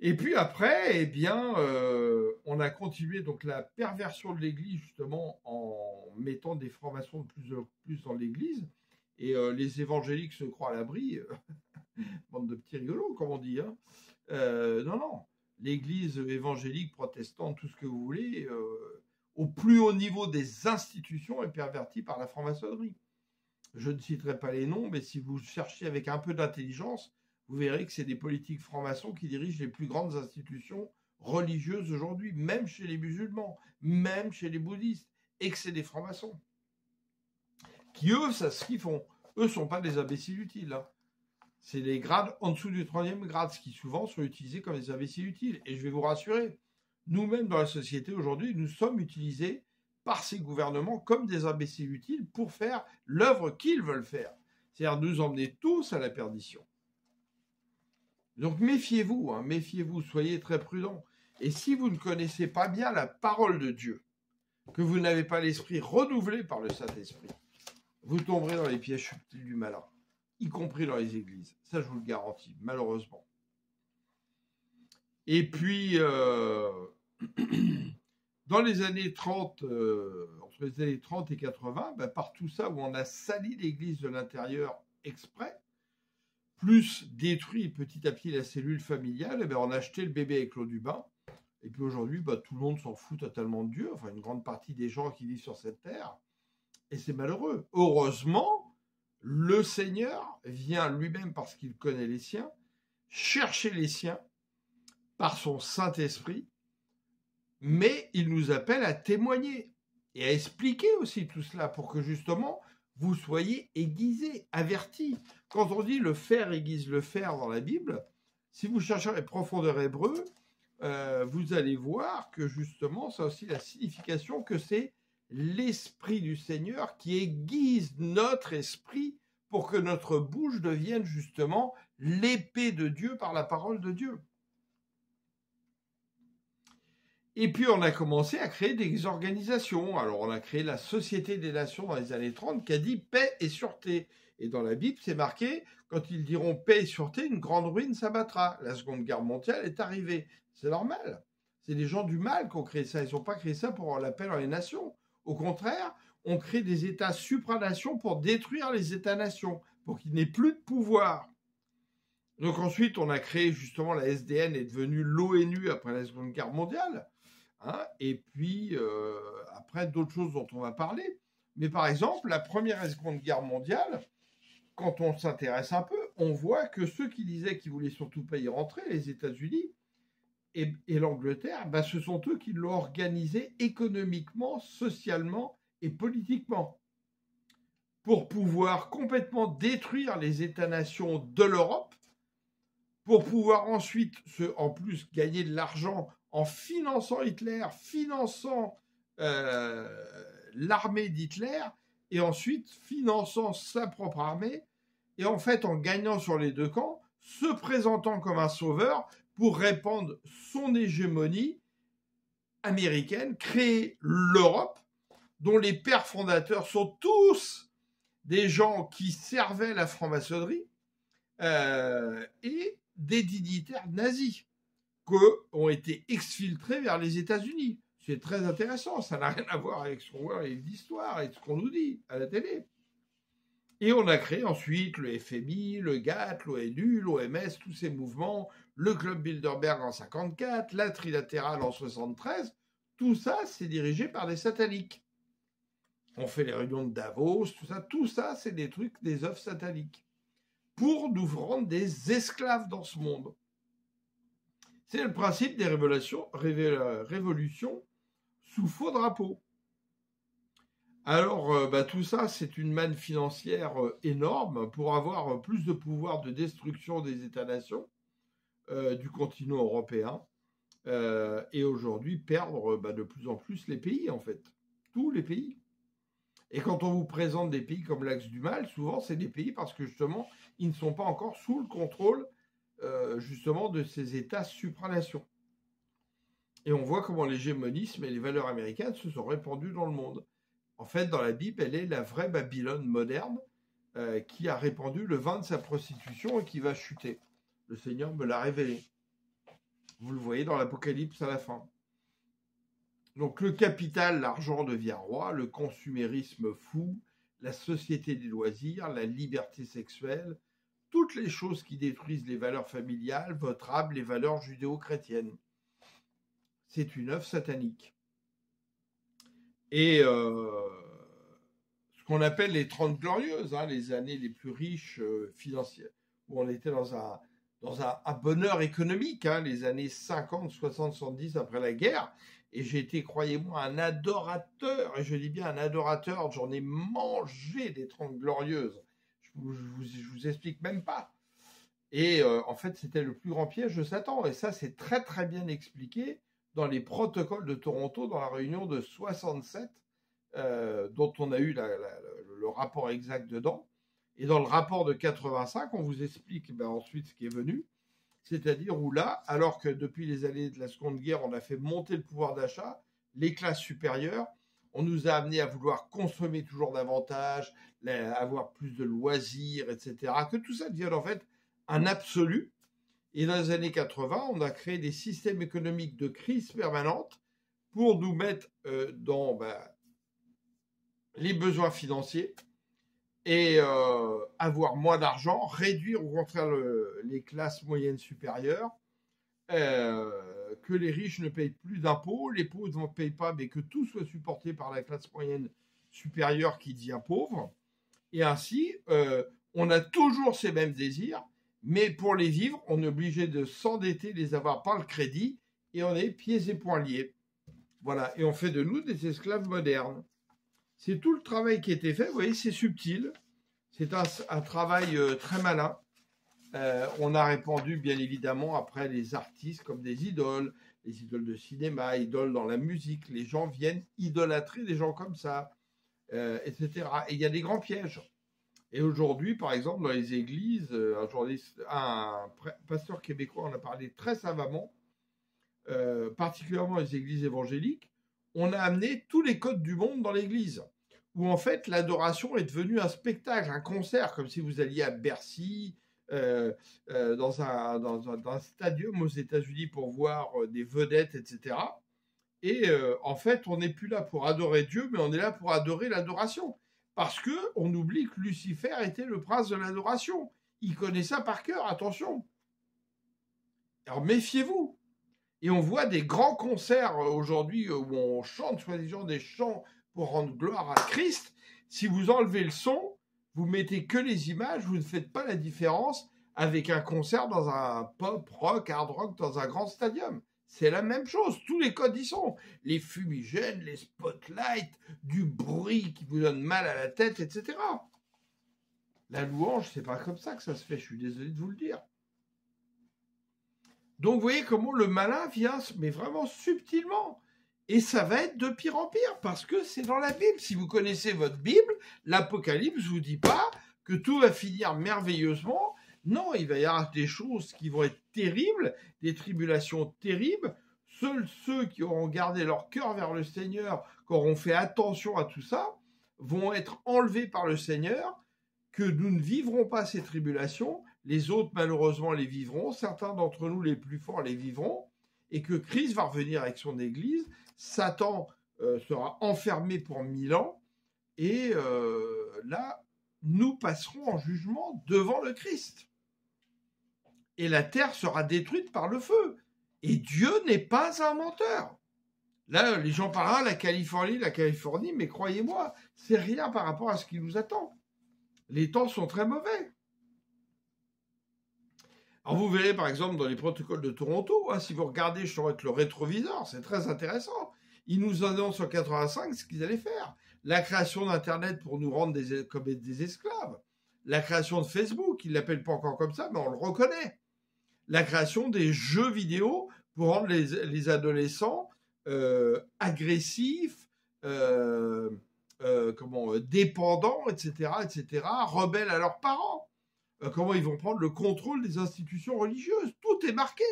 Et puis après, eh bien, on a continué donc la perversion de l'Église justement en mettant des francs-maçons de plus en plus dans l'Église. Et les évangéliques se croient à l'abri, bande de petits rigolos, comme on dit. Hein. Non. L'Église évangélique, protestante, tout ce que vous voulez, au plus haut niveau des institutions, est pervertie par la franc-maçonnerie. Je ne citerai pas les noms, mais si vous cherchez avec un peu d'intelligence, vous verrez que c'est des politiques francs-maçons qui dirigent les plus grandes institutions religieuses aujourd'hui, même chez les musulmans, même chez les bouddhistes, et que c'est des francs-maçons. Qui, eux, ça ce qu'ils font. Eux ne sont pas des imbéciles utiles. Hein. C'est les grades en dessous du 3e grade, ce qui souvent sont utilisés comme des imbéciles utiles. Et je vais vous rassurer, nous-mêmes dans la société aujourd'hui, nous sommes utilisés par ces gouvernements comme des imbéciles utiles pour faire l'œuvre qu'ils veulent faire. C'est-à-dire nous emmener tous à la perdition. Donc méfiez-vous, hein, méfiez-vous, soyez très prudents. Et si vous ne connaissez pas bien la parole de Dieu, que vous n'avez pas l'esprit renouvelé par le Saint-Esprit, vous tomberez dans les pièges subtils du malin, y compris dans les églises. Ça, je vous le garantis, malheureusement. Et puis, dans les années 30, entre les années 30 et 80, par tout ça où on a sali l'église de l'intérieur exprès, plus détruit petit à petit la cellule familiale, on a acheté le bébé avec l'eau du bain. Et puis aujourd'hui, tout le monde s'en fout totalement de Dieu, enfin une grande partie des gens qui vivent sur cette terre. Et c'est malheureux. Heureusement, le Seigneur vient lui-même, parce qu'il connaît les siens, chercher les siens par son Saint-Esprit, mais il nous appelle à témoigner et à expliquer aussi tout cela pour que justement vous soyez aiguisés, avertis. Quand on dit le fer aiguise le fer dans la Bible, si vous cherchez les profondeurs hébreux, vous allez voir que justement, ça a aussi la signification que c'est l'Esprit du Seigneur qui aiguise notre esprit pour que notre bouche devienne justement l'épée de Dieu par la parole de Dieu. Et puis, on a commencé à créer des organisations. Alors, on a créé la Société des Nations dans les années 30 qui a dit paix et sûreté. Et dans la Bible, c'est marqué, quand ils diront paix et sûreté, une grande ruine s'abattra. La Seconde Guerre mondiale est arrivée. C'est normal. C'est les gens du mal qui ont créé ça. Ils n'ont pas créé ça pour la paix dans les nations. Au contraire, on crée des États supranations pour détruire les États-nations, pour qu'il n'y ait plus de pouvoir. Donc ensuite, on a créé justement la SDN, est devenue l'ONU après la Seconde Guerre mondiale. Hein, et puis, après, d'autres choses dont on va parler. Mais par exemple, la Première et Seconde Guerre mondiale, quand on s'intéresse un peu, on voit que ceux qui disaient qu'ils voulaient surtout pas y rentrer, les États-Unis et l'Angleterre, ce sont eux qui l'ont organisé économiquement, socialement et politiquement pour pouvoir complètement détruire les États-nations de l'Europe, pour pouvoir ensuite, en plus, gagner de l'argent en finançant Hitler, finançant l'armée d'Hitler, et ensuite finançant sa propre armée, et en fait en gagnant sur les deux camps, se présentant comme un sauveur, pour répandre son hégémonie américaine, créer l'Europe, dont les pères fondateurs sont tous des gens qui servaient la franc-maçonnerie et des dignitaires nazis qui ont été exfiltrés vers les États-Unis. C'est très intéressant, ça n'a rien à voir avec ce qu'on voit dans les livres d'histoire et ce qu'on nous dit à la télé. Et on a créé ensuite le FMI, le GATT, l'ONU, l'OMS, tous ces mouvements, le Club Bilderberg en 54, la Trilatérale en 73. Tout ça, c'est dirigé par des sataniques. On fait les réunions de Davos, tout ça, c'est des trucs, des œuvres sataniques. Pour nous rendre des esclaves dans ce monde. C'est le principe des révolutions sous faux drapeau. Alors, tout ça, c'est une manne financière énorme pour avoir plus de pouvoir de destruction des États-nations du continent européen et aujourd'hui perdre de plus en plus les pays, en fait. Tous les pays. Et quand on vous présente des pays comme l'axe du mal, souvent, c'est des pays parce que, justement, ils ne sont pas encore sous le contrôle, justement, de ces États supranations. Et on voit comment l'hégémonisme et les valeurs américaines se sont répandues dans le monde. En fait, dans la Bible, elle est la vraie Babylone moderne qui a répandu le vin de sa prostitution et qui va chuter. Le Seigneur me l'a révélé. Vous le voyez dans l'Apocalypse à la fin. Donc le capital, l'argent devient roi, le consumérisme fou, la société des loisirs, la liberté sexuelle, toutes les choses qui détruisent les valeurs familiales, votre âme, les valeurs judéo-chrétiennes. C'est une œuvre satanique. Et ce qu'on appelle les 30 glorieuses, les années les plus riches financières, où on était dans un bonheur économique, les années 50, 60, 70 après la guerre. Et j'ai été, croyez-moi, un adorateur, et je dis bien un adorateur, j'en ai mangé des 30 glorieuses. Je vous explique même pas. Et en fait, c'était le plus grand piège de Satan. Et ça, c'est très, très bien expliqué dans les protocoles de Toronto, dans la réunion de 67, dont on a eu le rapport exact dedans. Et dans le rapport de 85, on vous explique ensuite ce qui est venu. C'est-à-dire où là, alors que depuis les années de la Seconde Guerre, on a fait monter le pouvoir d'achat, les classes supérieures, on nous a amené à vouloir consommer toujours davantage, avoir plus de loisirs, etc. Que tout ça devienne en fait un absolu. Et dans les années 80, on a créé des systèmes économiques de crise permanente pour nous mettre dans les besoins financiers et avoir moins d'argent, réduire au contraire les classes moyennes supérieures, que les riches ne payent plus d'impôts, les pauvres ne payent pas, mais que tout soit supporté par la classe moyenne supérieure qui devient pauvre. Et ainsi, on a toujours ces mêmes désirs, mais pour les vivre, on est obligé de s'endetter, les avoir par le crédit, et on est pieds et poings liés. Voilà, et on fait de nous des esclaves modernes. C'est tout le travail qui a été fait, vous voyez, c'est subtil, c'est un travail très malin. On a répandu, bien évidemment, après les artistes comme des idoles, les idoles de cinéma, idoles dans la musique, les gens viennent idolâtrer des gens comme ça, etc. Et il y a des grands pièges. Et aujourd'hui, par exemple, dans les églises, un pasteur québécois en a parlé très savamment, particulièrement les églises évangéliques, on a amené tous les codes du monde dans l'église, où en fait l'adoration est devenue un spectacle, un concert, comme si vous alliez à Bercy, dans un stadium aux États-Unis pour voir des vedettes, etc. Et en fait, on n'est plus là pour adorer Dieu, mais on est là pour adorer l'adoration. Parce qu'on oublie que Lucifer était le prince de l'adoration. Il connaît ça par cœur, attention. Alors méfiez-vous. Et on voit des grands concerts aujourd'hui où on chante, soi-disant, des chants pour rendre gloire à Christ. Si vous enlevez le son, vous mettez que les images, vous ne faites pas la différence avec un concert dans un pop, rock, hard rock, dans un grand stadium. C'est la même chose, tous les codes y sont. Les fumigènes, les spotlights, du bruit qui vous donne mal à la tête, etc. La louange, c'est pas comme ça que ça se fait, je suis désolé de vous le dire. Donc, vous voyez comment le malin vient, mais vraiment subtilement. Et ça va être de pire en pire, parce que c'est dans la Bible. Si vous connaissez votre Bible, l'Apocalypse ne vous dit pas que tout va finir merveilleusement, Non, il va y avoir des choses qui vont être terribles, des tribulations terribles. Seuls ceux qui auront gardé leur cœur vers le Seigneur, qui auront fait attention à tout ça, vont être enlevés par le Seigneur, que nous ne vivrons pas ces tribulations, les autres malheureusement les vivront, certains d'entre nous les plus forts les vivront, et que Christ va revenir avec son Église, Satan sera enfermé pour 1000 ans, et là, nous passerons en jugement devant le Christ. Et la terre sera détruite par le feu. Et Dieu n'est pas un menteur. Là, les gens parlent, la Californie, mais croyez-moi, c'est rien par rapport à ce qui nous attend. Les temps sont très mauvais. Alors vous verrez par exemple dans les protocoles de Toronto, si vous regardez avec le rétroviseur, c'est très intéressant. Ils nous annoncent en 85 ce qu'ils allaient faire. La création d'Internet pour nous rendre comme des esclaves. La création de Facebook, ils ne l'appellent pas encore comme ça, mais on le reconnaît. La création des jeux vidéo pour rendre les adolescents agressifs, dépendants, etc., rebelles à leurs parents. Comment ils vont prendre le contrôle des institutions religieuses. Tout est marqué.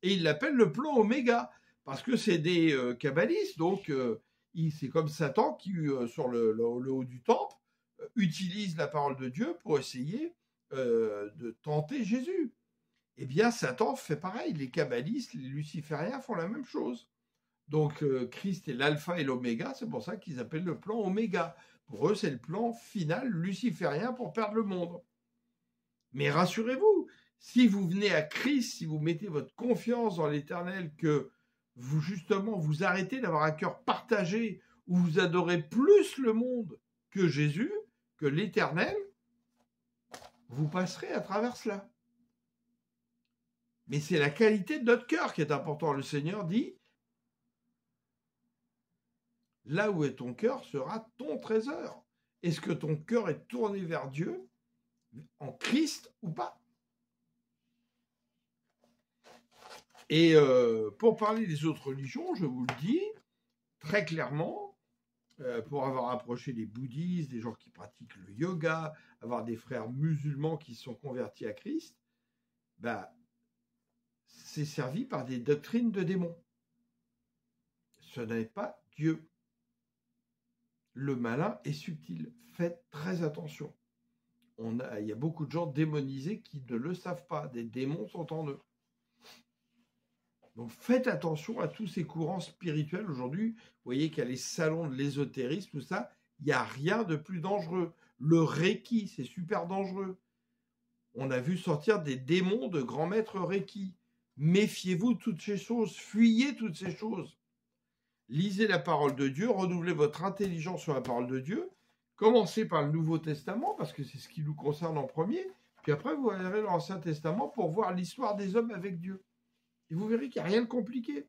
Et ils l'appellent le plan Oméga, parce que c'est des kabbalistes, donc c'est comme Satan qui, sur le haut du temple, utilise la parole de Dieu pour essayer de tenter Jésus. Eh bien, Satan fait pareil. Les kabbalistes, les lucifériens font la même chose. Donc, Christ est l'alpha et l'oméga, c'est pour ça qu'ils appellent le plan Oméga. Pour eux, c'est le plan final luciférien pour perdre le monde. Mais rassurez-vous, si vous venez à Christ, si vous mettez votre confiance dans l'Éternel, que vous, justement, vous arrêtez d'avoir un cœur partagé, où vous adorez plus le monde que Jésus, que l'Éternel, vous passerez à travers cela. Mais c'est la qualité de notre cœur qui est important. Le Seigneur dit, là où est ton cœur sera ton trésor. Est-ce que ton cœur est tourné vers Dieu, en Christ ou pas? Et pour parler des autres religions, je vous le dis très clairement, pour avoir approché des bouddhistes, des gens qui pratiquent le yoga, avoir des frères musulmans qui se sont convertis à Christ, c'est servi par des doctrines de démons. Ce n'est pas Dieu. Le malin est subtil. Faites très attention. Il y a beaucoup de gens démonisés qui ne le savent pas. Des démons sont en eux. Donc faites attention à tous ces courants spirituels aujourd'hui. Vous voyez qu'il y a les salons de l'ésotérisme, tout ça. Il n'y a rien de plus dangereux. Le Reiki, c'est super dangereux. On a vu sortir des démons de grands maîtres Reiki. Méfiez-vous de toutes ces choses. Fuyez toutes ces choses. Lisez la parole de Dieu. Renouvelez votre intelligence sur la parole de Dieu. Commencez par le Nouveau Testament, parce que c'est ce qui nous concerne en premier. Puis après, vous verrez l'Ancien Testament pour voir l'histoire des hommes avec Dieu. Et vous verrez qu'il n'y a rien de compliqué.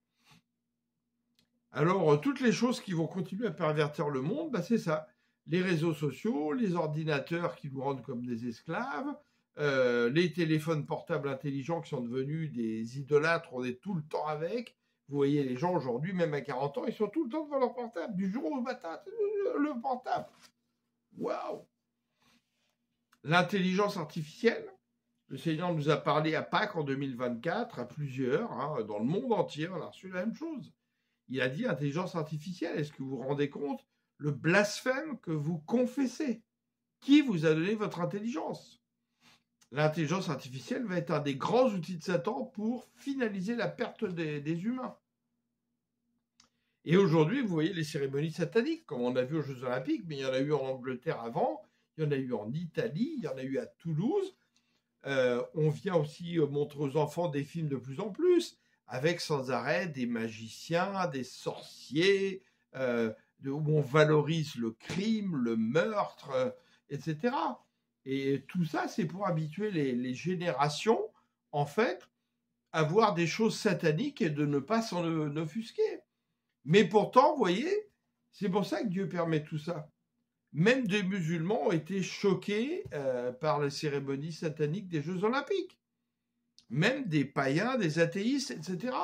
Alors, toutes les choses qui vont continuer à pervertir le monde, c'est ça. Les réseaux sociaux, les ordinateurs qui nous rendent comme des esclaves, les téléphones portables intelligents qui sont devenus des idolâtres, on est tout le temps avec. Vous voyez, les gens aujourd'hui, même à 40 ans, ils sont tout le temps devant leur portable, du jour au matin, le portable. Waouh! L'intelligence artificielle, le Seigneur nous a parlé à Pâques en 2024, à plusieurs, dans le monde entier, on a reçu la même chose. Il a dit intelligence artificielle, est-ce que vous vous rendez compte le blasphème que vous confessez? Qui vous a donné votre intelligence? L'intelligence artificielle va être un des grands outils de Satan pour finaliser la perte des humains. Et aujourd'hui, vous voyez les cérémonies sataniques, comme on a vu aux Jeux Olympiques, mais il y en a eu en Angleterre avant, il y en a eu en Italie, il y en a eu à Toulouse. On vient aussi montrer aux enfants des films de plus en plus, avec sans arrêt des magiciens, des sorciers, où on valorise le crime, le meurtre, etc. Et tout ça, c'est pour habituer les générations, en fait, à voir des choses sataniques et de ne pas s'en offusquer. Mais pourtant, vous voyez, c'est pour ça que Dieu permet tout ça. Même des musulmans ont été choqués par les cérémonies sataniques des Jeux Olympiques. Même des païens, des athéistes, etc.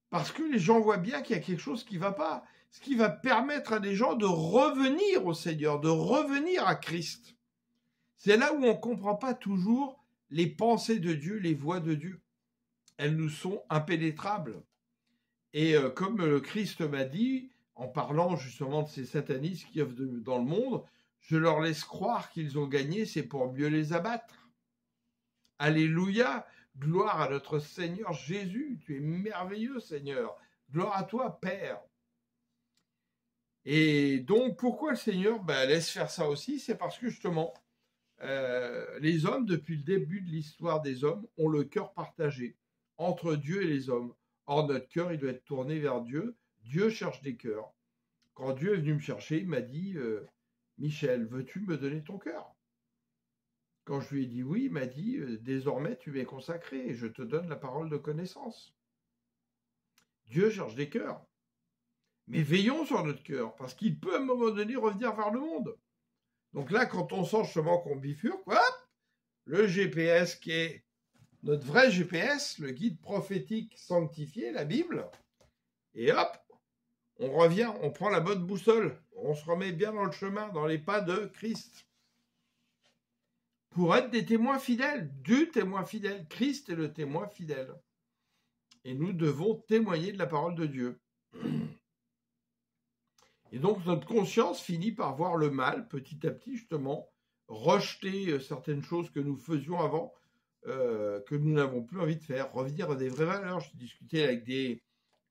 Parce que les gens voient bien qu'il y a quelque chose qui ne va pas. Ce qui va permettre à des gens de revenir au Seigneur, de revenir à Christ. C'est là où on ne comprend pas toujours les pensées de Dieu, les voies de Dieu. Elles nous sont impénétrables. Et comme le Christ m'a dit, en parlant justement de ces satanistes qui œuvrent dans le monde, je leur laisse croire qu'ils ont gagné, c'est pour mieux les abattre. Alléluia, gloire à notre Seigneur Jésus, tu es merveilleux Seigneur, gloire à toi Père. Et donc pourquoi le Seigneur laisse faire ça aussi? C'est parce que justement, les hommes, depuis le début de l'histoire des hommes, ont le cœur partagé entre Dieu et les hommes. Or, notre cœur, il doit être tourné vers Dieu. Dieu cherche des cœurs. Quand Dieu est venu me chercher, il m'a dit Michel, veux-tu me donner ton cœur? Quand je lui ai dit oui, il m'a dit désormais tu m'es consacré et je te donne la parole de connaissance. Dieu cherche des cœurs. Mais veillons sur notre cœur, parce qu'il peut à un moment donné revenir vers le monde. Donc là, quand on sent justement qu'on bifurque, hop, le GPS qui est notre vrai GPS, le guide prophétique sanctifié, la Bible, et hop, on revient, on prend la bonne boussole, on se remet bien dans le chemin, dans les pas de Christ. Pour être des témoins fidèles, du témoin fidèle. Christ est le témoin fidèle. Et nous devons témoigner de la parole de Dieu. Et donc notre conscience finit par voir le mal, petit à petit justement, rejeter certaines choses que nous faisions avant, que nous n'avons plus envie de faire, revenir à des vraies valeurs. Je discutais avec des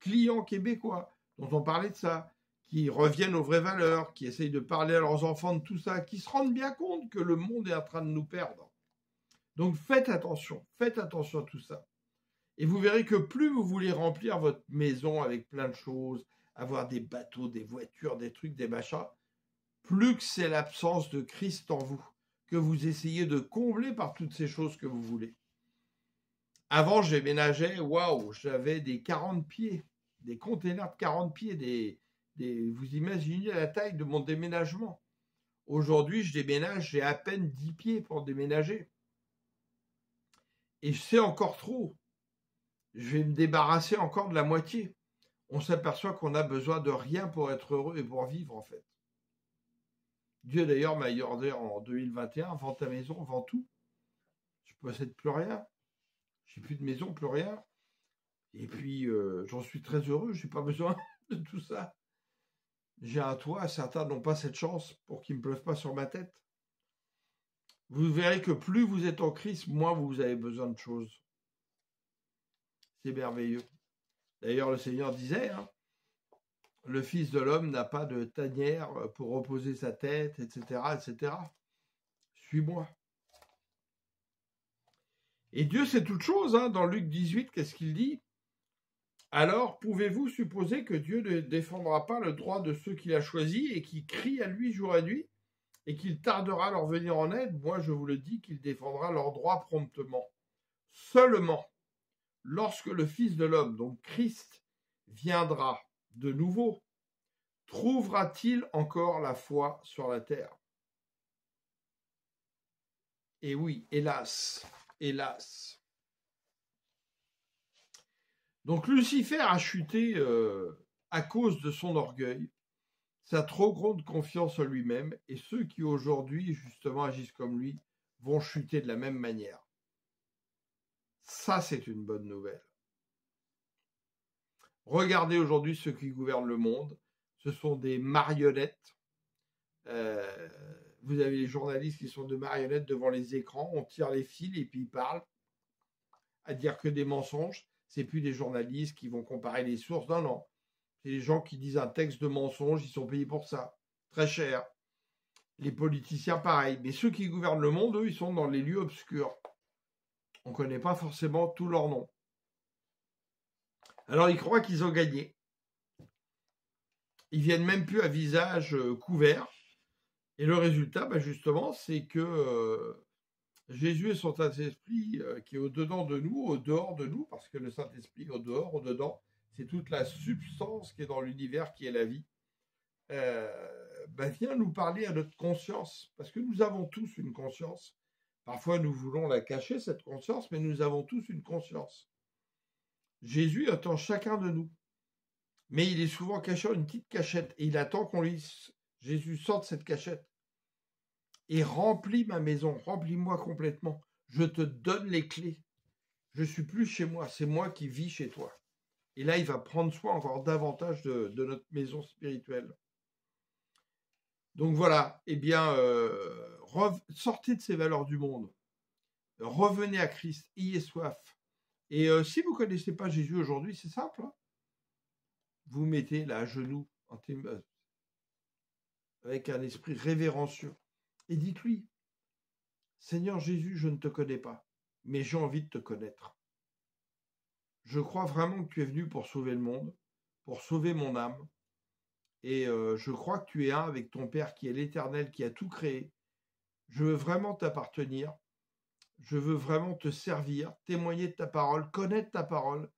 clients québécois dont on parlait de ça, qui reviennent aux vraies valeurs, qui essayent de parler à leurs enfants de tout ça, qui se rendent bien compte que le monde est en train de nous perdre. Donc faites attention à tout ça. Et vous verrez que plus vous voulez remplir votre maison avec plein de choses, avoir des bateaux, des voitures, des trucs, des machins, plus que c'est l'absence de Christ en vous, que vous essayez de combler par toutes ces choses que vous voulez. Avant, je déménageais, waouh, j'avais des 40 pieds, des containers de 40 pieds, vous imaginez la taille de mon déménagement. Aujourd'hui, je déménage, j'ai à peine 10 pieds pour déménager. Et c'est encore trop. Je vais me débarrasser encore de la moitié. On s'aperçoit qu'on n'a besoin de rien pour être heureux et pour vivre, en fait. Dieu, d'ailleurs, m'a ordonné en 2021, vends ta maison, vends tout. Je ne possède plus rien. Je n'ai plus de maison, plus rien. Et puis, j'en suis très heureux, je n'ai pas besoin de tout ça. J'ai un toit, certains n'ont pas cette chance pour qu'il ne me pleuve pas sur ma tête. Vous verrez que plus vous êtes en Christ, moins vous avez besoin de choses. C'est merveilleux. D'ailleurs, le Seigneur disait, le Fils de l'homme n'a pas de tanière pour reposer sa tête, etc., etc. Suis-moi. Et Dieu sait toutes choses. Dans Luc 18, qu'est-ce qu'il dit? Alors, pouvez-vous supposer que Dieu ne défendra pas le droit de ceux qu'il a choisis et qui crient à lui jour et nuit, et qu'il tardera à leur venir en aide? Moi, je vous le dis, qu'il défendra leurs droits promptement. Seulement, lorsque le Fils de l'homme, donc Christ, viendra de nouveau, trouvera-t-il encore la foi sur la terre? Et oui, hélas, hélas. Donc Lucifer a chuté à cause de son orgueil, sa trop grande confiance en lui-même, et ceux qui aujourd'hui justement agissent comme lui vont chuter de la même manière. Ça, c'est une bonne nouvelle. Regardez aujourd'hui ceux qui gouvernent le monde, ce sont des marionnettes. Vous avez les journalistes qui sont de marionnettes devant les écrans, on tire les fils et puis ils parlent à dire que des mensonges. C'est plus des journalistes qui vont comparer les sources, non. C'est les gens qui disent un texte de mensonge, ils sont payés pour ça, très cher. Les politiciens, pareil. Mais ceux qui gouvernent le monde, eux, ils sont dans les lieux obscurs. On ne connaît pas forcément tous leurs noms. Alors, ils croient qu'ils ont gagné. Ils viennent même plus à visage couvert. Et le résultat, justement, c'est que Jésus et son Saint-Esprit qui est au-dedans de nous, au-dehors de nous, parce que le Saint-Esprit au-dehors, au-dedans, c'est toute la substance qui est dans l'univers, qui est la vie, vient nous parler à notre conscience, parce que nous avons tous une conscience. Parfois, nous voulons la cacher, cette conscience, mais nous avons tous une conscience. Jésus attend chacun de nous, mais il est souvent caché dans une petite cachette, et il attend Jésus sorte cette cachette. et remplis ma maison, remplis-moi complètement. Je te donne les clés. Je suis plus chez moi, c'est moi qui vis chez toi. Et là, il va prendre soin encore davantage de notre maison spirituelle. Donc voilà, eh bien, sortez de ces valeurs du monde. Revenez à Christ, ayez soif. Et si vous ne connaissez pas Jésus aujourd'hui, c'est simple. Hein, vous mettez là à genoux, avec un esprit révérencieux, et dites-lui, Seigneur Jésus, je ne te connais pas, mais j'ai envie de te connaître. Je crois vraiment que tu es venu pour sauver le monde, pour sauver mon âme, et je crois que tu es un avec ton Père qui est l'Éternel, qui a tout créé. Je veux vraiment t'appartenir, je veux vraiment te servir, témoigner de ta parole, connaître ta parole.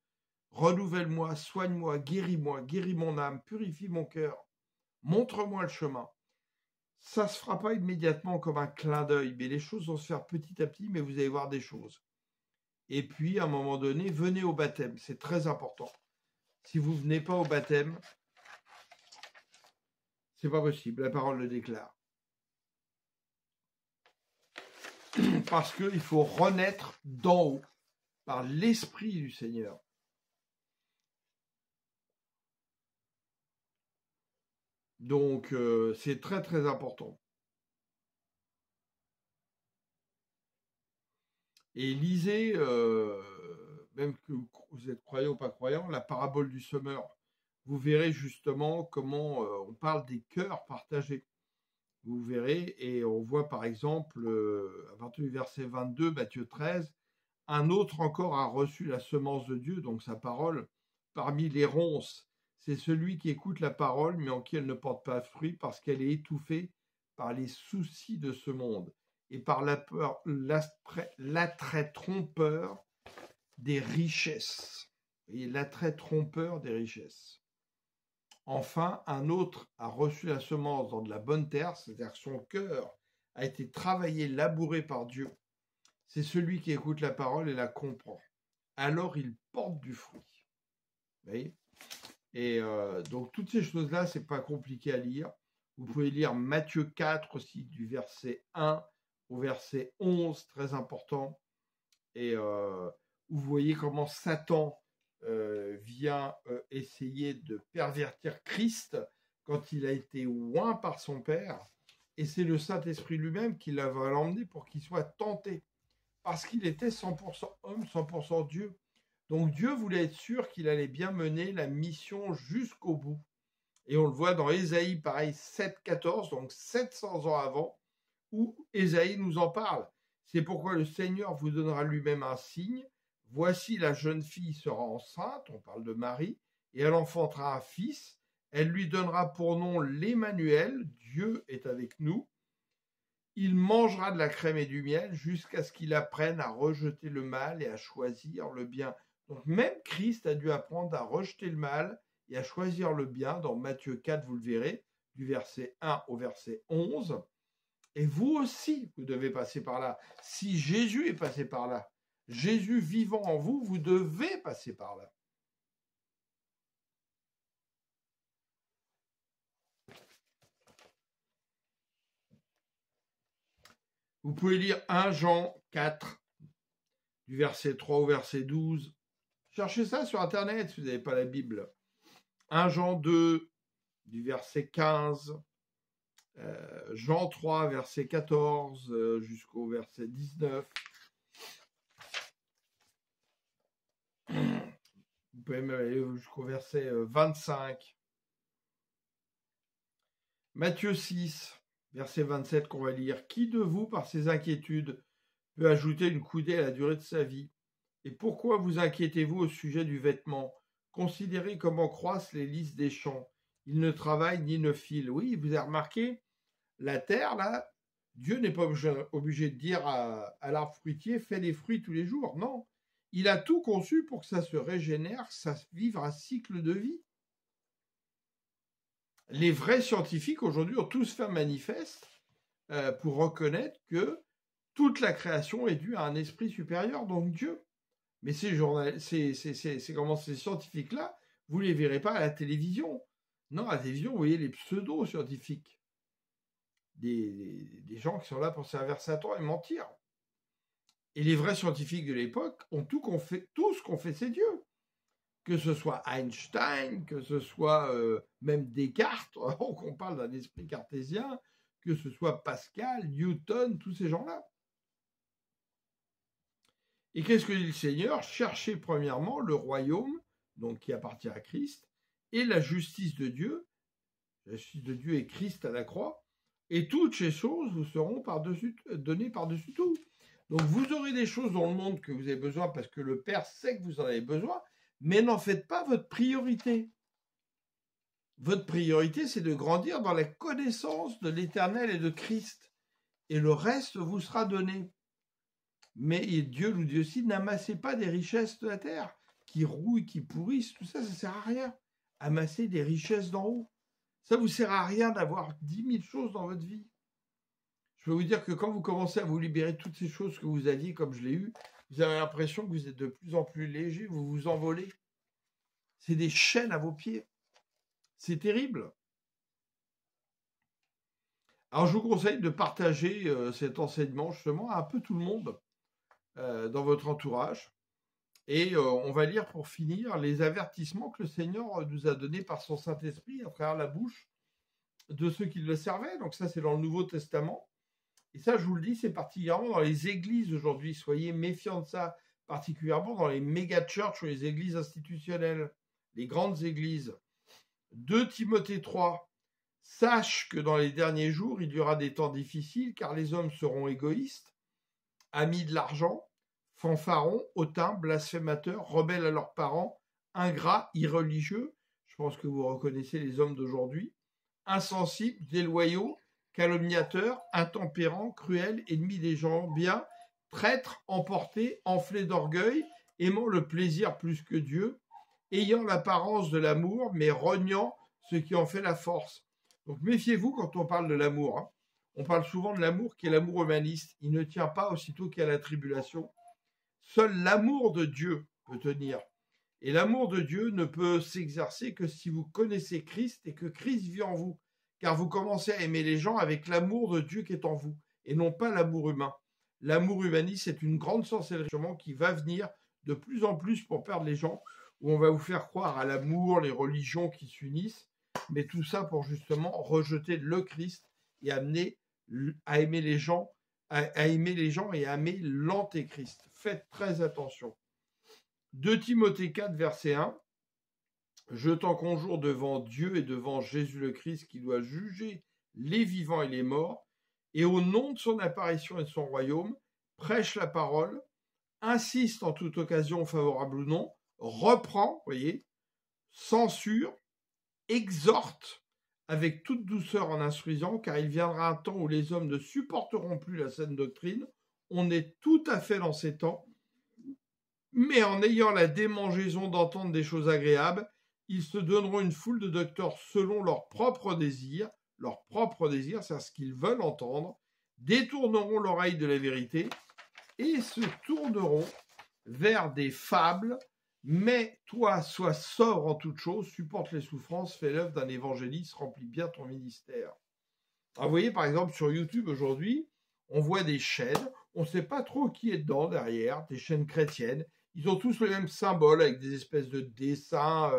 Renouvelle-moi, soigne-moi, guéris mon âme, purifie mon cœur, montre-moi le chemin. Ça ne se fera pas immédiatement comme un clin d'œil, mais les choses vont se faire petit à petit, mais vous allez voir des choses. Et puis, à un moment donné, venez au baptême, c'est très important. Si vous ne venez pas au baptême, c'est pas possible, la parole le déclare. Parce qu'il faut renaître d'en haut, par l'Esprit du Seigneur. Donc, c'est très, très important. Et lisez, même que vous êtes croyant ou pas croyant, la parabole du semeur. Vous verrez justement comment on parle des cœurs partagés. Vous verrez, et on voit par exemple, à partir du verset 22, Matthieu 13, un autre encore a reçu la semence de Dieu, donc sa parole, parmi les ronces. C'est celui qui écoute la parole, mais en qui elle ne porte pas fruit, parce qu'elle est étouffée par les soucis de ce monde et par l'attrait trompeur des richesses. Et l'attrait trompeur des richesses. Enfin, un autre a reçu la semence dans de la bonne terre, c'est-à-dire que son cœur a été travaillé, labouré par Dieu. C'est celui qui écoute la parole et la comprend. Alors il porte du fruit. Vous voyez ? Et donc toutes ces choses-là, c'est pas compliqué à lire. Vous pouvez lire Matthieu 4 aussi, du verset 1 au verset 11, très important. Et vous voyez comment Satan vient essayer de pervertir Christ quand il a été oint par son Père. Et c'est le Saint-Esprit lui-même qui va l'emmener pour qu'il soit tenté. Parce qu'il était 100% homme, 100% Dieu. Donc Dieu voulait être sûr qu'il allait bien mener la mission jusqu'au bout. Et on le voit dans Ésaïe, pareil, 7,14, donc 700 ans avant, où Ésaïe nous en parle. C'est pourquoi le Seigneur vous donnera lui-même un signe. Voici la jeune fille sera enceinte, on parle de Marie, et elle enfantera un fils. Elle lui donnera pour nom l'Emmanuel, Dieu est avec nous. Il mangera de la crème et du miel jusqu'à ce qu'il apprenne à rejeter le mal et à choisir le bien. Donc même Christ a dû apprendre à rejeter le mal et à choisir le bien. Dans Matthieu 4, vous le verrez, du verset 1 au verset 11. Et vous aussi, vous devez passer par là. Si Jésus est passé par là, Jésus vivant en vous, vous devez passer par là. Vous pouvez lire 1 Jean 4, du verset 3 au verset 12. Cherchez ça sur Internet si vous n'avez pas la Bible. 1 Jean 2, du verset 15. Jean 3, verset 14 jusqu'au verset 19. Vous pouvez même aller jusqu'au verset 25. Matthieu 6, verset 27 qu'on va lire. Qui de vous, par ses inquiétudes, peut ajouter une coudée à la durée de sa vie? Et pourquoi vous inquiétez-vous au sujet du vêtement? Considérez comment croissent les lys des champs. Ils ne travaillent ni ne filent. Oui, vous avez remarqué, la terre, là, Dieu n'est pas obligé de dire à l'arbre fruitier, fais des fruits tous les jours. Non, il a tout conçu pour que ça se régénère, que ça vive un cycle de vie. Les vrais scientifiques aujourd'hui ont tous fait manifeste pour reconnaître que toute la création est due à un esprit supérieur, donc Dieu. Mais ces scientifiques-là, vous ne les verrez pas à la télévision. Non, à la télévision, vous voyez les pseudo-scientifiques. des gens qui sont là pour servir Satan et mentir. Et les vrais scientifiques de l'époque ont tout ce qu'ont fait ces dieux. Que ce soit Einstein, que ce soit même Descartes, qu'on parle d'un esprit cartésien, que ce soit Pascal, Newton, tous ces gens-là. Et qu'est-ce que dit le Seigneur? Cherchez premièrement le royaume, donc qui appartient à Christ, et la justice de Dieu. La justice de Dieu est Christ à la croix, et toutes ces choses vous seront données par-dessus tout. Donc vous aurez des choses dans le monde que vous avez besoin parce que le Père sait que vous en avez besoin, mais n'en faites pas votre priorité. Votre priorité, c'est de grandir dans la connaissance de l'Éternel et de Christ. Et le reste vous sera donné. Mais Dieu nous dit aussi, n'amassez pas des richesses de la terre, qui rouillent, qui pourrissent, tout ça, ça ne sert à rien. Amasser des richesses d'en haut. Ça ne vous sert à rien d'avoir 10 000 choses dans votre vie. Je peux vous dire que quand vous commencez à vous libérer de toutes ces choses que vous aviez, comme je l'ai eu, vous avez l'impression que vous êtes de plus en plus léger, vous vous envolez. C'est des chaînes à vos pieds. C'est terrible. Alors, je vous conseille de partager cet enseignement justement à un peu tout le monde dans votre entourage. Et on va lire pour finir les avertissements que le Seigneur nous a donnés par son Saint-Esprit à travers la bouche de ceux qui le servaient. Donc ça, c'est dans le Nouveau Testament. Et ça, je vous le dis, c'est particulièrement dans les églises aujourd'hui. Soyez méfiants de ça, particulièrement dans les méga-churches ou les églises institutionnelles, les grandes églises. 2 Timothée 3. Sache que dans les derniers jours, il y aura des temps difficiles, car les hommes seront égoïstes, amis de l'argent, fanfarons, hautains, blasphémateurs, rebelles à leurs parents, ingrats, irreligieux. Je pense que vous reconnaissez les hommes d'aujourd'hui. Insensibles, déloyaux, calomniateurs, intempérants, cruels, ennemis des gens bien, traîtres, emportés, enflés d'orgueil, aimant le plaisir plus que Dieu, ayant l'apparence de l'amour, mais rognant ce qui en fait la force. Donc méfiez-vous quand on parle de l'amour. Hein. On parle souvent de l'amour qui est l'amour humaniste. Il ne tient pas aussitôt qu'il y a la tribulation. Seul l'amour de Dieu peut tenir. Et l'amour de Dieu ne peut s'exercer que si vous connaissez Christ et que Christ vit en vous. Car vous commencez à aimer les gens avec l'amour de Dieu qui est en vous, et non pas l'amour humain. L'amour humaniste, c'est une grande sorcellerie qui va venir de plus en plus pour perdre les gens, où on va vous faire croire à l'amour, les religions qui s'unissent, mais tout ça pour justement rejeter le Christ et amener à aimer les gens, à aimer les gens et à aimer l'antéchrist. Faites très attention. 2 Timothée 4, verset 1. Je t'en conjure devant Dieu et devant Jésus le Christ qui doit juger les vivants et les morts, et au nom de son apparition et de son royaume, prêche la parole, insiste en toute occasion favorable ou non, reprend, voyez, censure, exhorte avec toute douceur en instruisant, car il viendra un temps où les hommes ne supporteront plus la saine doctrine. On est tout à fait dans ces temps, mais en ayant la démangeaison d'entendre des choses agréables, ils se donneront une foule de docteurs selon leurs propres désirs, c'est ce qu'ils veulent entendre, détourneront l'oreille de la vérité et se tourneront vers des fables. Mais toi, sois sobre en toutes choses, supporte les souffrances, fais l'œuvre d'un évangéliste, remplis bien ton ministère. Alors, vous voyez, par exemple, sur YouTube aujourd'hui, on voit des chaînes, on ne sait pas trop qui est dedans derrière, des chaînes chrétiennes. Ils ont tous le même symbole avec des espèces de dessins,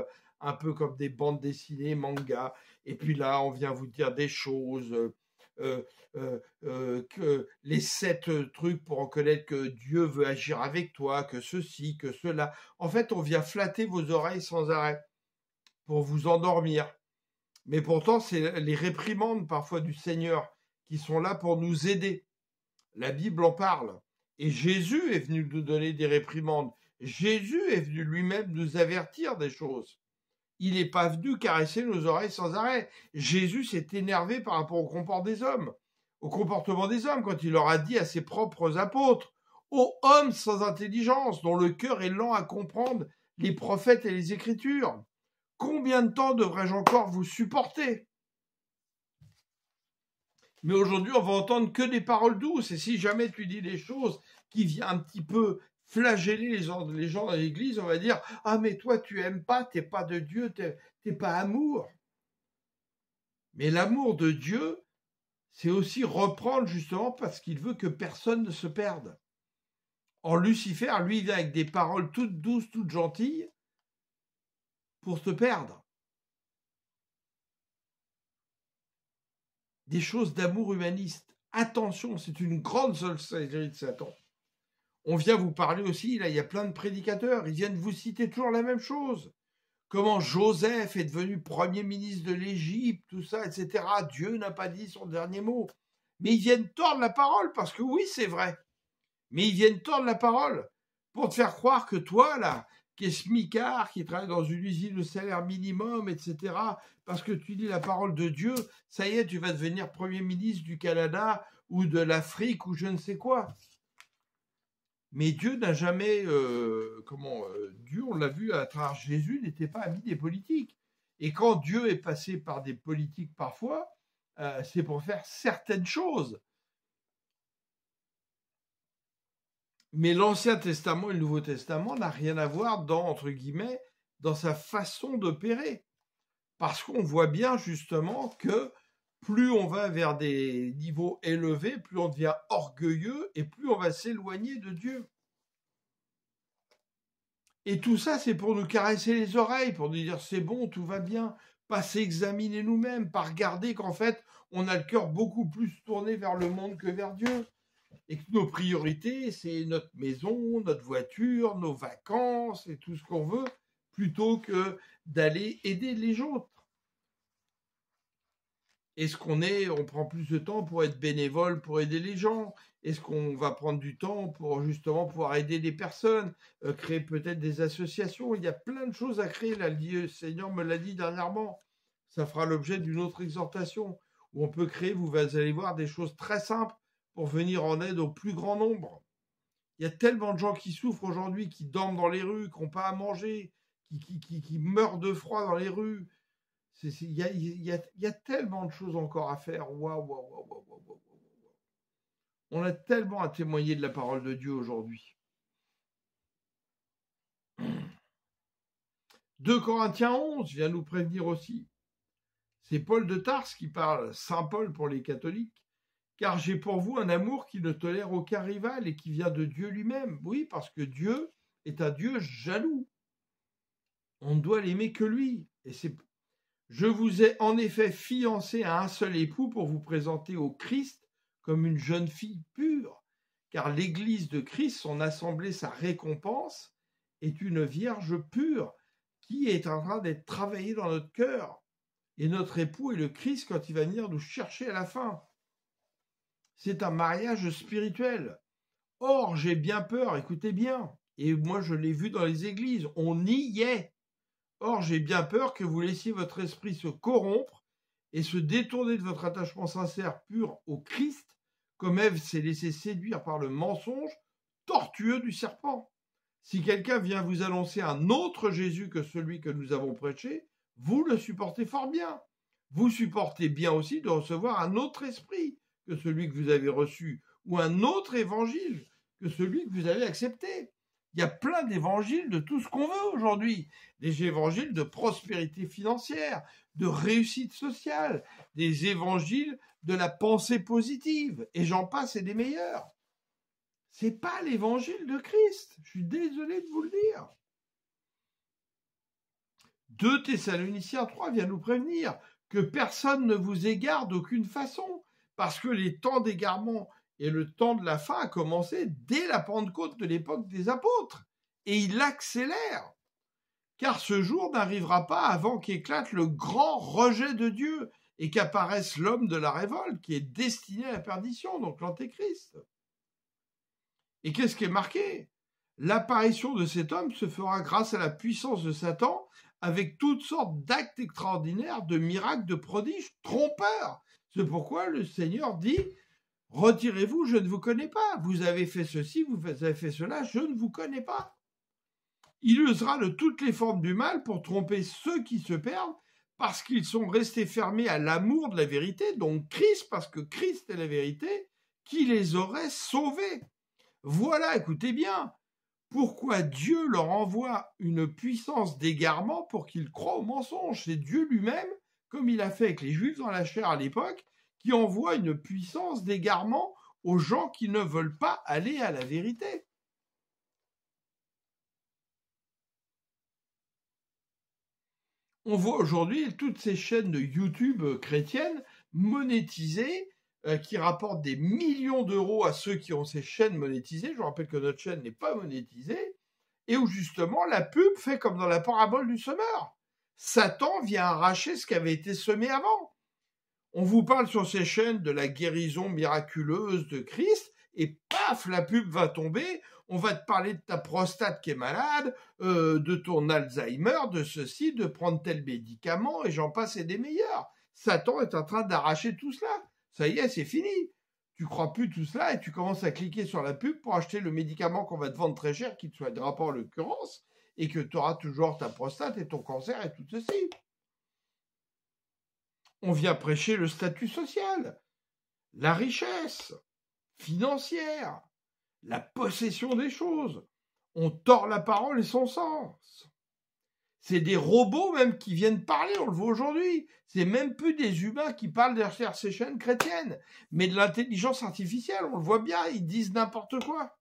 un peu comme des bandes dessinées, mangas. Et puis là, on vient vous dire des choses, que les 7 trucs pour reconnaître que Dieu veut agir avec toi, que ceci, que cela. En fait, on vient flatter vos oreilles sans arrêt pour vous endormir. Mais pourtant, c'est les réprimandes parfois du Seigneur qui sont là pour nous aider. La Bible en parle. Et Jésus est venu nous donner des réprimandes. Jésus est venu lui-même nous avertir des choses. Il n'est pas venu caresser nos oreilles sans arrêt. Jésus s'est énervé par rapport au comportement des hommes, quand il leur a dit à ses propres apôtres, « Ô hommes sans intelligence, dont le cœur est lent à comprendre les prophètes et les Écritures, combien de temps devrais-je encore vous supporter ?» Mais aujourd'hui, on va entendre que des paroles douces. Et si jamais tu dis des choses qui viennent un petit peu flageller les gens dans l'église, on va dire « Ah, mais toi, tu aimes pas, t'es pas de Dieu, t'es pas amour. » Mais l'amour de Dieu, c'est aussi reprendre justement parce qu'il veut que personne ne se perde. Or, Lucifer, lui, il vient avec des paroles toutes douces, toutes gentilles pour te perdre. Des choses d'amour humaniste. Attention, c'est une grande sorcellerie de Satan. On vient vous parler aussi, là, il y a plein de prédicateurs, ils viennent vous citer toujours la même chose. Comment Joseph est devenu premier ministre de l'Égypte, tout ça, etc. Dieu n'a pas dit son dernier mot. Mais ils viennent tordre la parole, parce que oui, c'est vrai. Mais ils viennent tordre la parole pour te faire croire que toi, là, qui es smicard, qui travaille dans une usine de salaire minimum, etc., parce que tu dis la parole de Dieu, ça y est, tu vas devenir premier ministre du Canada ou de l'Afrique ou je ne sais quoi. Mais Dieu n'a jamais, Dieu, on l'a vu à travers Jésus, n'était pas ami des politiques. Et quand Dieu est passé par des politiques parfois, c'est pour faire certaines choses. Mais l'Ancien Testament et le Nouveau Testament n'a rien à voir dans, entre guillemets, dans sa façon d'opérer. Parce qu'on voit bien justement que plus on va vers des niveaux élevés, plus on devient orgueilleux et plus on va s'éloigner de Dieu. Et tout ça, c'est pour nous caresser les oreilles, pour nous dire c'est bon, tout va bien, pas s'examiner nous-mêmes, pas regarder qu'en fait, on a le cœur beaucoup plus tourné vers le monde que vers Dieu. Et que nos priorités, c'est notre maison, notre voiture, nos vacances et tout ce qu'on veut, plutôt que d'aller aider les autres. Est-ce on prend plus de temps pour être bénévole, pour aider les gens? Est-ce qu'on va prendre du temps pour justement pouvoir aider des personnes, créer peut-être des associations? Il y a plein de choses à créer, là, le Seigneur me l'a dit dernièrement. Ça fera l'objet d'une autre exhortation, où on peut créer, vous allez voir, des choses très simples pour venir en aide au plus grand nombre. Il y a tellement de gens qui souffrent aujourd'hui, qui dorment dans les rues, qui n'ont pas à manger, qui meurent de froid dans les rues. Il y a tellement de choses encore à faire. Waouh. On a tellement à témoigner de la parole de Dieu aujourd'hui. 2 Corinthiens 11 vient nous prévenir aussi. C'est Paul de Tarse qui parle, Saint Paul pour les catholiques. Car j'ai pour vous un amour qui ne tolère aucun rival et qui vient de Dieu lui-même. Oui, parce que Dieu est un Dieu jaloux. On ne doit l'aimer que lui. Je vous ai en effet fiancé à un seul époux pour vous présenter au Christ comme une jeune fille pure. Car l'Église de Christ, son assemblée, sa récompense, est une vierge pure qui est en train d'être travaillée dans notre cœur. Et notre époux est le Christ quand il va venir nous chercher à la fin. C'est un mariage spirituel. Or, j'ai bien peur, écoutez bien, et moi je l'ai vu dans les églises, on y est. Or, j'ai bien peur que vous laissiez votre esprit se corrompre et se détourner de votre attachement sincère pur au Christ, comme Ève s'est laissée séduire par le mensonge tortueux du serpent. Si quelqu'un vient vous annoncer un autre Jésus que celui que nous avons prêché, vous le supportez fort bien. Vous supportez bien aussi de recevoir un autre esprit que celui que vous avez reçu, ou un autre évangile que celui que vous avez accepté. Il y a plein d'évangiles de tout ce qu'on veut aujourd'hui. Des évangiles de prospérité financière, de réussite sociale, des évangiles de la pensée positive, et j'en passe et des meilleurs. C'est pas l'évangile de Christ. Je suis désolé de vous le dire. 2 Thessaloniciens 3 vient nous prévenir que personne ne vous égare d'aucune façon, parce que les temps d'égarement et le temps de la fin a commencé dès la Pentecôte de l'époque des apôtres, et il accélère, car ce jour n'arrivera pas avant qu'éclate le grand rejet de Dieu et qu'apparaisse l'homme de la révolte qui est destiné à la perdition, donc l'Antéchrist. Et qu'est-ce qui est marqué? L'apparition de cet homme se fera grâce à la puissance de Satan, avec toutes sortes d'actes extraordinaires, de miracles, de prodiges, trompeurs. C'est pourquoi le Seigneur dit « Retirez-vous, je ne vous connais pas. Vous avez fait ceci, vous avez fait cela, je ne vous connais pas. » Il usera de toutes les formes du mal pour tromper ceux qui se perdent parce qu'ils sont restés fermés à l'amour de la vérité, donc Christ, parce que Christ est la vérité, qui les aurait sauvés. Voilà, écoutez bien, pourquoi Dieu leur envoie une puissance d'égarement pour qu'ils croient au mensonge. C'est Dieu lui-même, comme il a fait avec les Juifs dans la chair à l'époque, qui envoie une puissance d'égarement aux gens qui ne veulent pas aller à la vérité. On voit aujourd'hui toutes ces chaînes de YouTube chrétiennes monétisées qui rapportent des millions d'euros à ceux qui ont ces chaînes monétisées. Je vous rappelle que notre chaîne n'est pas monétisée. Et où justement la pub fait comme dans la parabole du semeur. Satan vient arracher ce qui avait été semé avant. On vous parle sur ces chaînes de la guérison miraculeuse de Christ et paf, la pub va tomber. On va te parler de ta prostate qui est malade, de ton Alzheimer, de ceci, de prendre tel médicament et j'en passe et des meilleurs. Satan est en train d'arracher tout cela. Ça y est, c'est fini. Tu crois plus tout cela et tu commences à cliquer sur la pub pour acheter le médicament qu'on va te vendre très cher, qui te soignera pas en l'occurrence, et que tu auras toujours ta prostate et ton cancer et tout ceci. On vient prêcher le statut social, la richesse financière, la possession des choses. On tord la parole et son sens. C'est des robots même qui viennent parler, on le voit aujourd'hui. C'est même plus des humains qui parlent derrière ces chaînes chrétiennes, mais de l'intelligence artificielle, on le voit bien, ils disent n'importe quoi.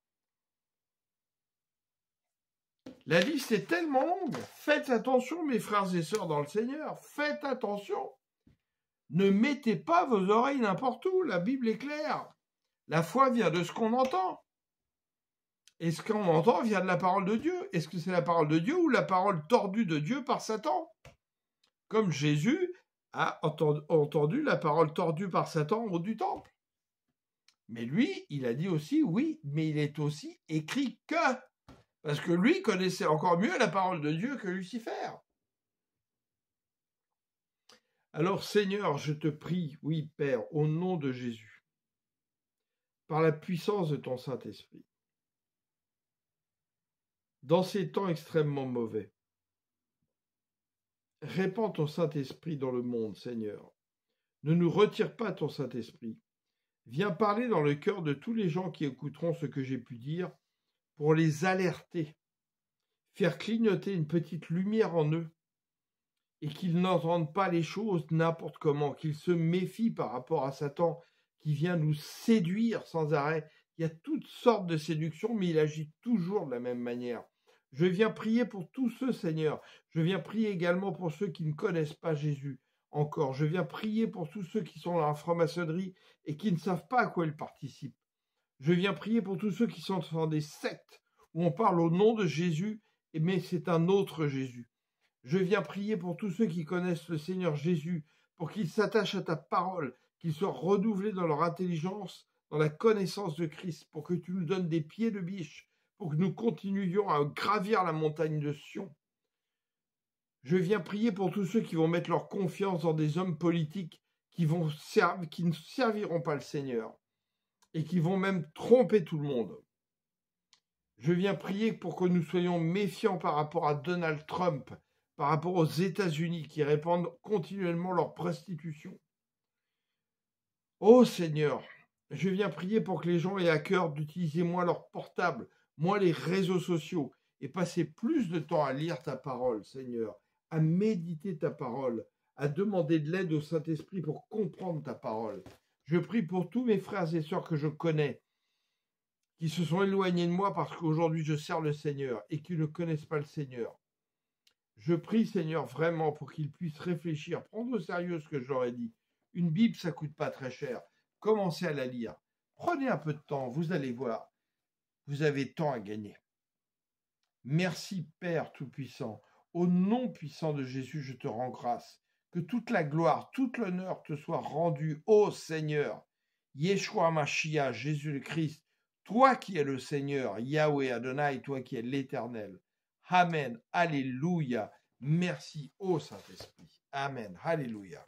La liste est tellement longue. Faites attention, mes frères et sœurs dans le Seigneur, faites attention. Ne mettez pas vos oreilles n'importe où, la Bible est claire. La foi vient de ce qu'on entend. Et ce qu'on entend vient de la parole de Dieu. Est-ce que c'est la parole de Dieu ou la parole tordue de Dieu par Satan? Comme Jésus a entendu la parole tordue par Satan au haut du temple. Mais lui, il a dit aussi, oui, mais il est aussi écrit que. Parce que lui connaissait encore mieux la parole de Dieu que Lucifer. Alors Seigneur, je te prie, oui Père, au nom de Jésus, par la puissance de ton Saint-Esprit, dans ces temps extrêmement mauvais, répands ton Saint-Esprit dans le monde, Seigneur. Ne nous retire pas ton Saint-Esprit. Viens parler dans le cœur de tous les gens qui écouteront ce que j'ai pu dire pour les alerter, faire clignoter une petite lumière en eux et qu'ils n'entendent pas les choses n'importe comment, qu'ils se méfient par rapport à Satan qui vient nous séduire sans arrêt. Il y a toutes sortes de séductions, mais il agit toujours de la même manière. Je viens prier pour tous ceux, Seigneur. Je viens prier également pour ceux qui ne connaissent pas Jésus encore. Je viens prier pour tous ceux qui sont dans la franc-maçonnerie et qui ne savent pas à quoi ils participent. Je viens prier pour tous ceux qui sont dans des sectes où on parle au nom de Jésus, mais c'est un autre Jésus. Je viens prier pour tous ceux qui connaissent le Seigneur Jésus, pour qu'ils s'attachent à ta parole, qu'ils soient renouvelés dans leur intelligence, dans la connaissance de Christ, pour que tu nous donnes des pieds de biche, pour que nous continuions à gravir la montagne de Sion. Je viens prier pour tous ceux qui vont mettre leur confiance dans des hommes politiques qui ne serviront pas le Seigneur et qui vont même tromper tout le monde. Je viens prier pour que nous soyons méfiants par rapport à Donald Trump, par rapport aux États-Unis qui répandent continuellement leur prostitution. Ô Seigneur, je viens prier pour que les gens aient à cœur d'utiliser moins leur portable, moins les réseaux sociaux, et passer plus de temps à lire ta parole, Seigneur, à méditer ta parole, à demander de l'aide au Saint-Esprit pour comprendre ta parole. Je prie pour tous mes frères et sœurs que je connais, qui se sont éloignés de moi parce qu'aujourd'hui je sers le Seigneur et qui ne connaissent pas le Seigneur. Je prie, Seigneur, vraiment pour qu'ils puissent réfléchir, prendre au sérieux ce que je leur ai dit. Une Bible, ça coûte pas très cher. Commencez à la lire. Prenez un peu de temps, vous allez voir. Vous avez tant à gagner. Merci, Père Tout-Puissant. Au nom puissant de Jésus, je te rends grâce. Que toute la gloire, tout l'honneur te soit rendu, ô Seigneur. Yeshua Mashiach, Jésus le Christ, toi qui es le Seigneur, Yahweh Adonai, toi qui es l'Éternel. Amen. Alléluia. Merci, ô Saint-Esprit. Amen. Alléluia.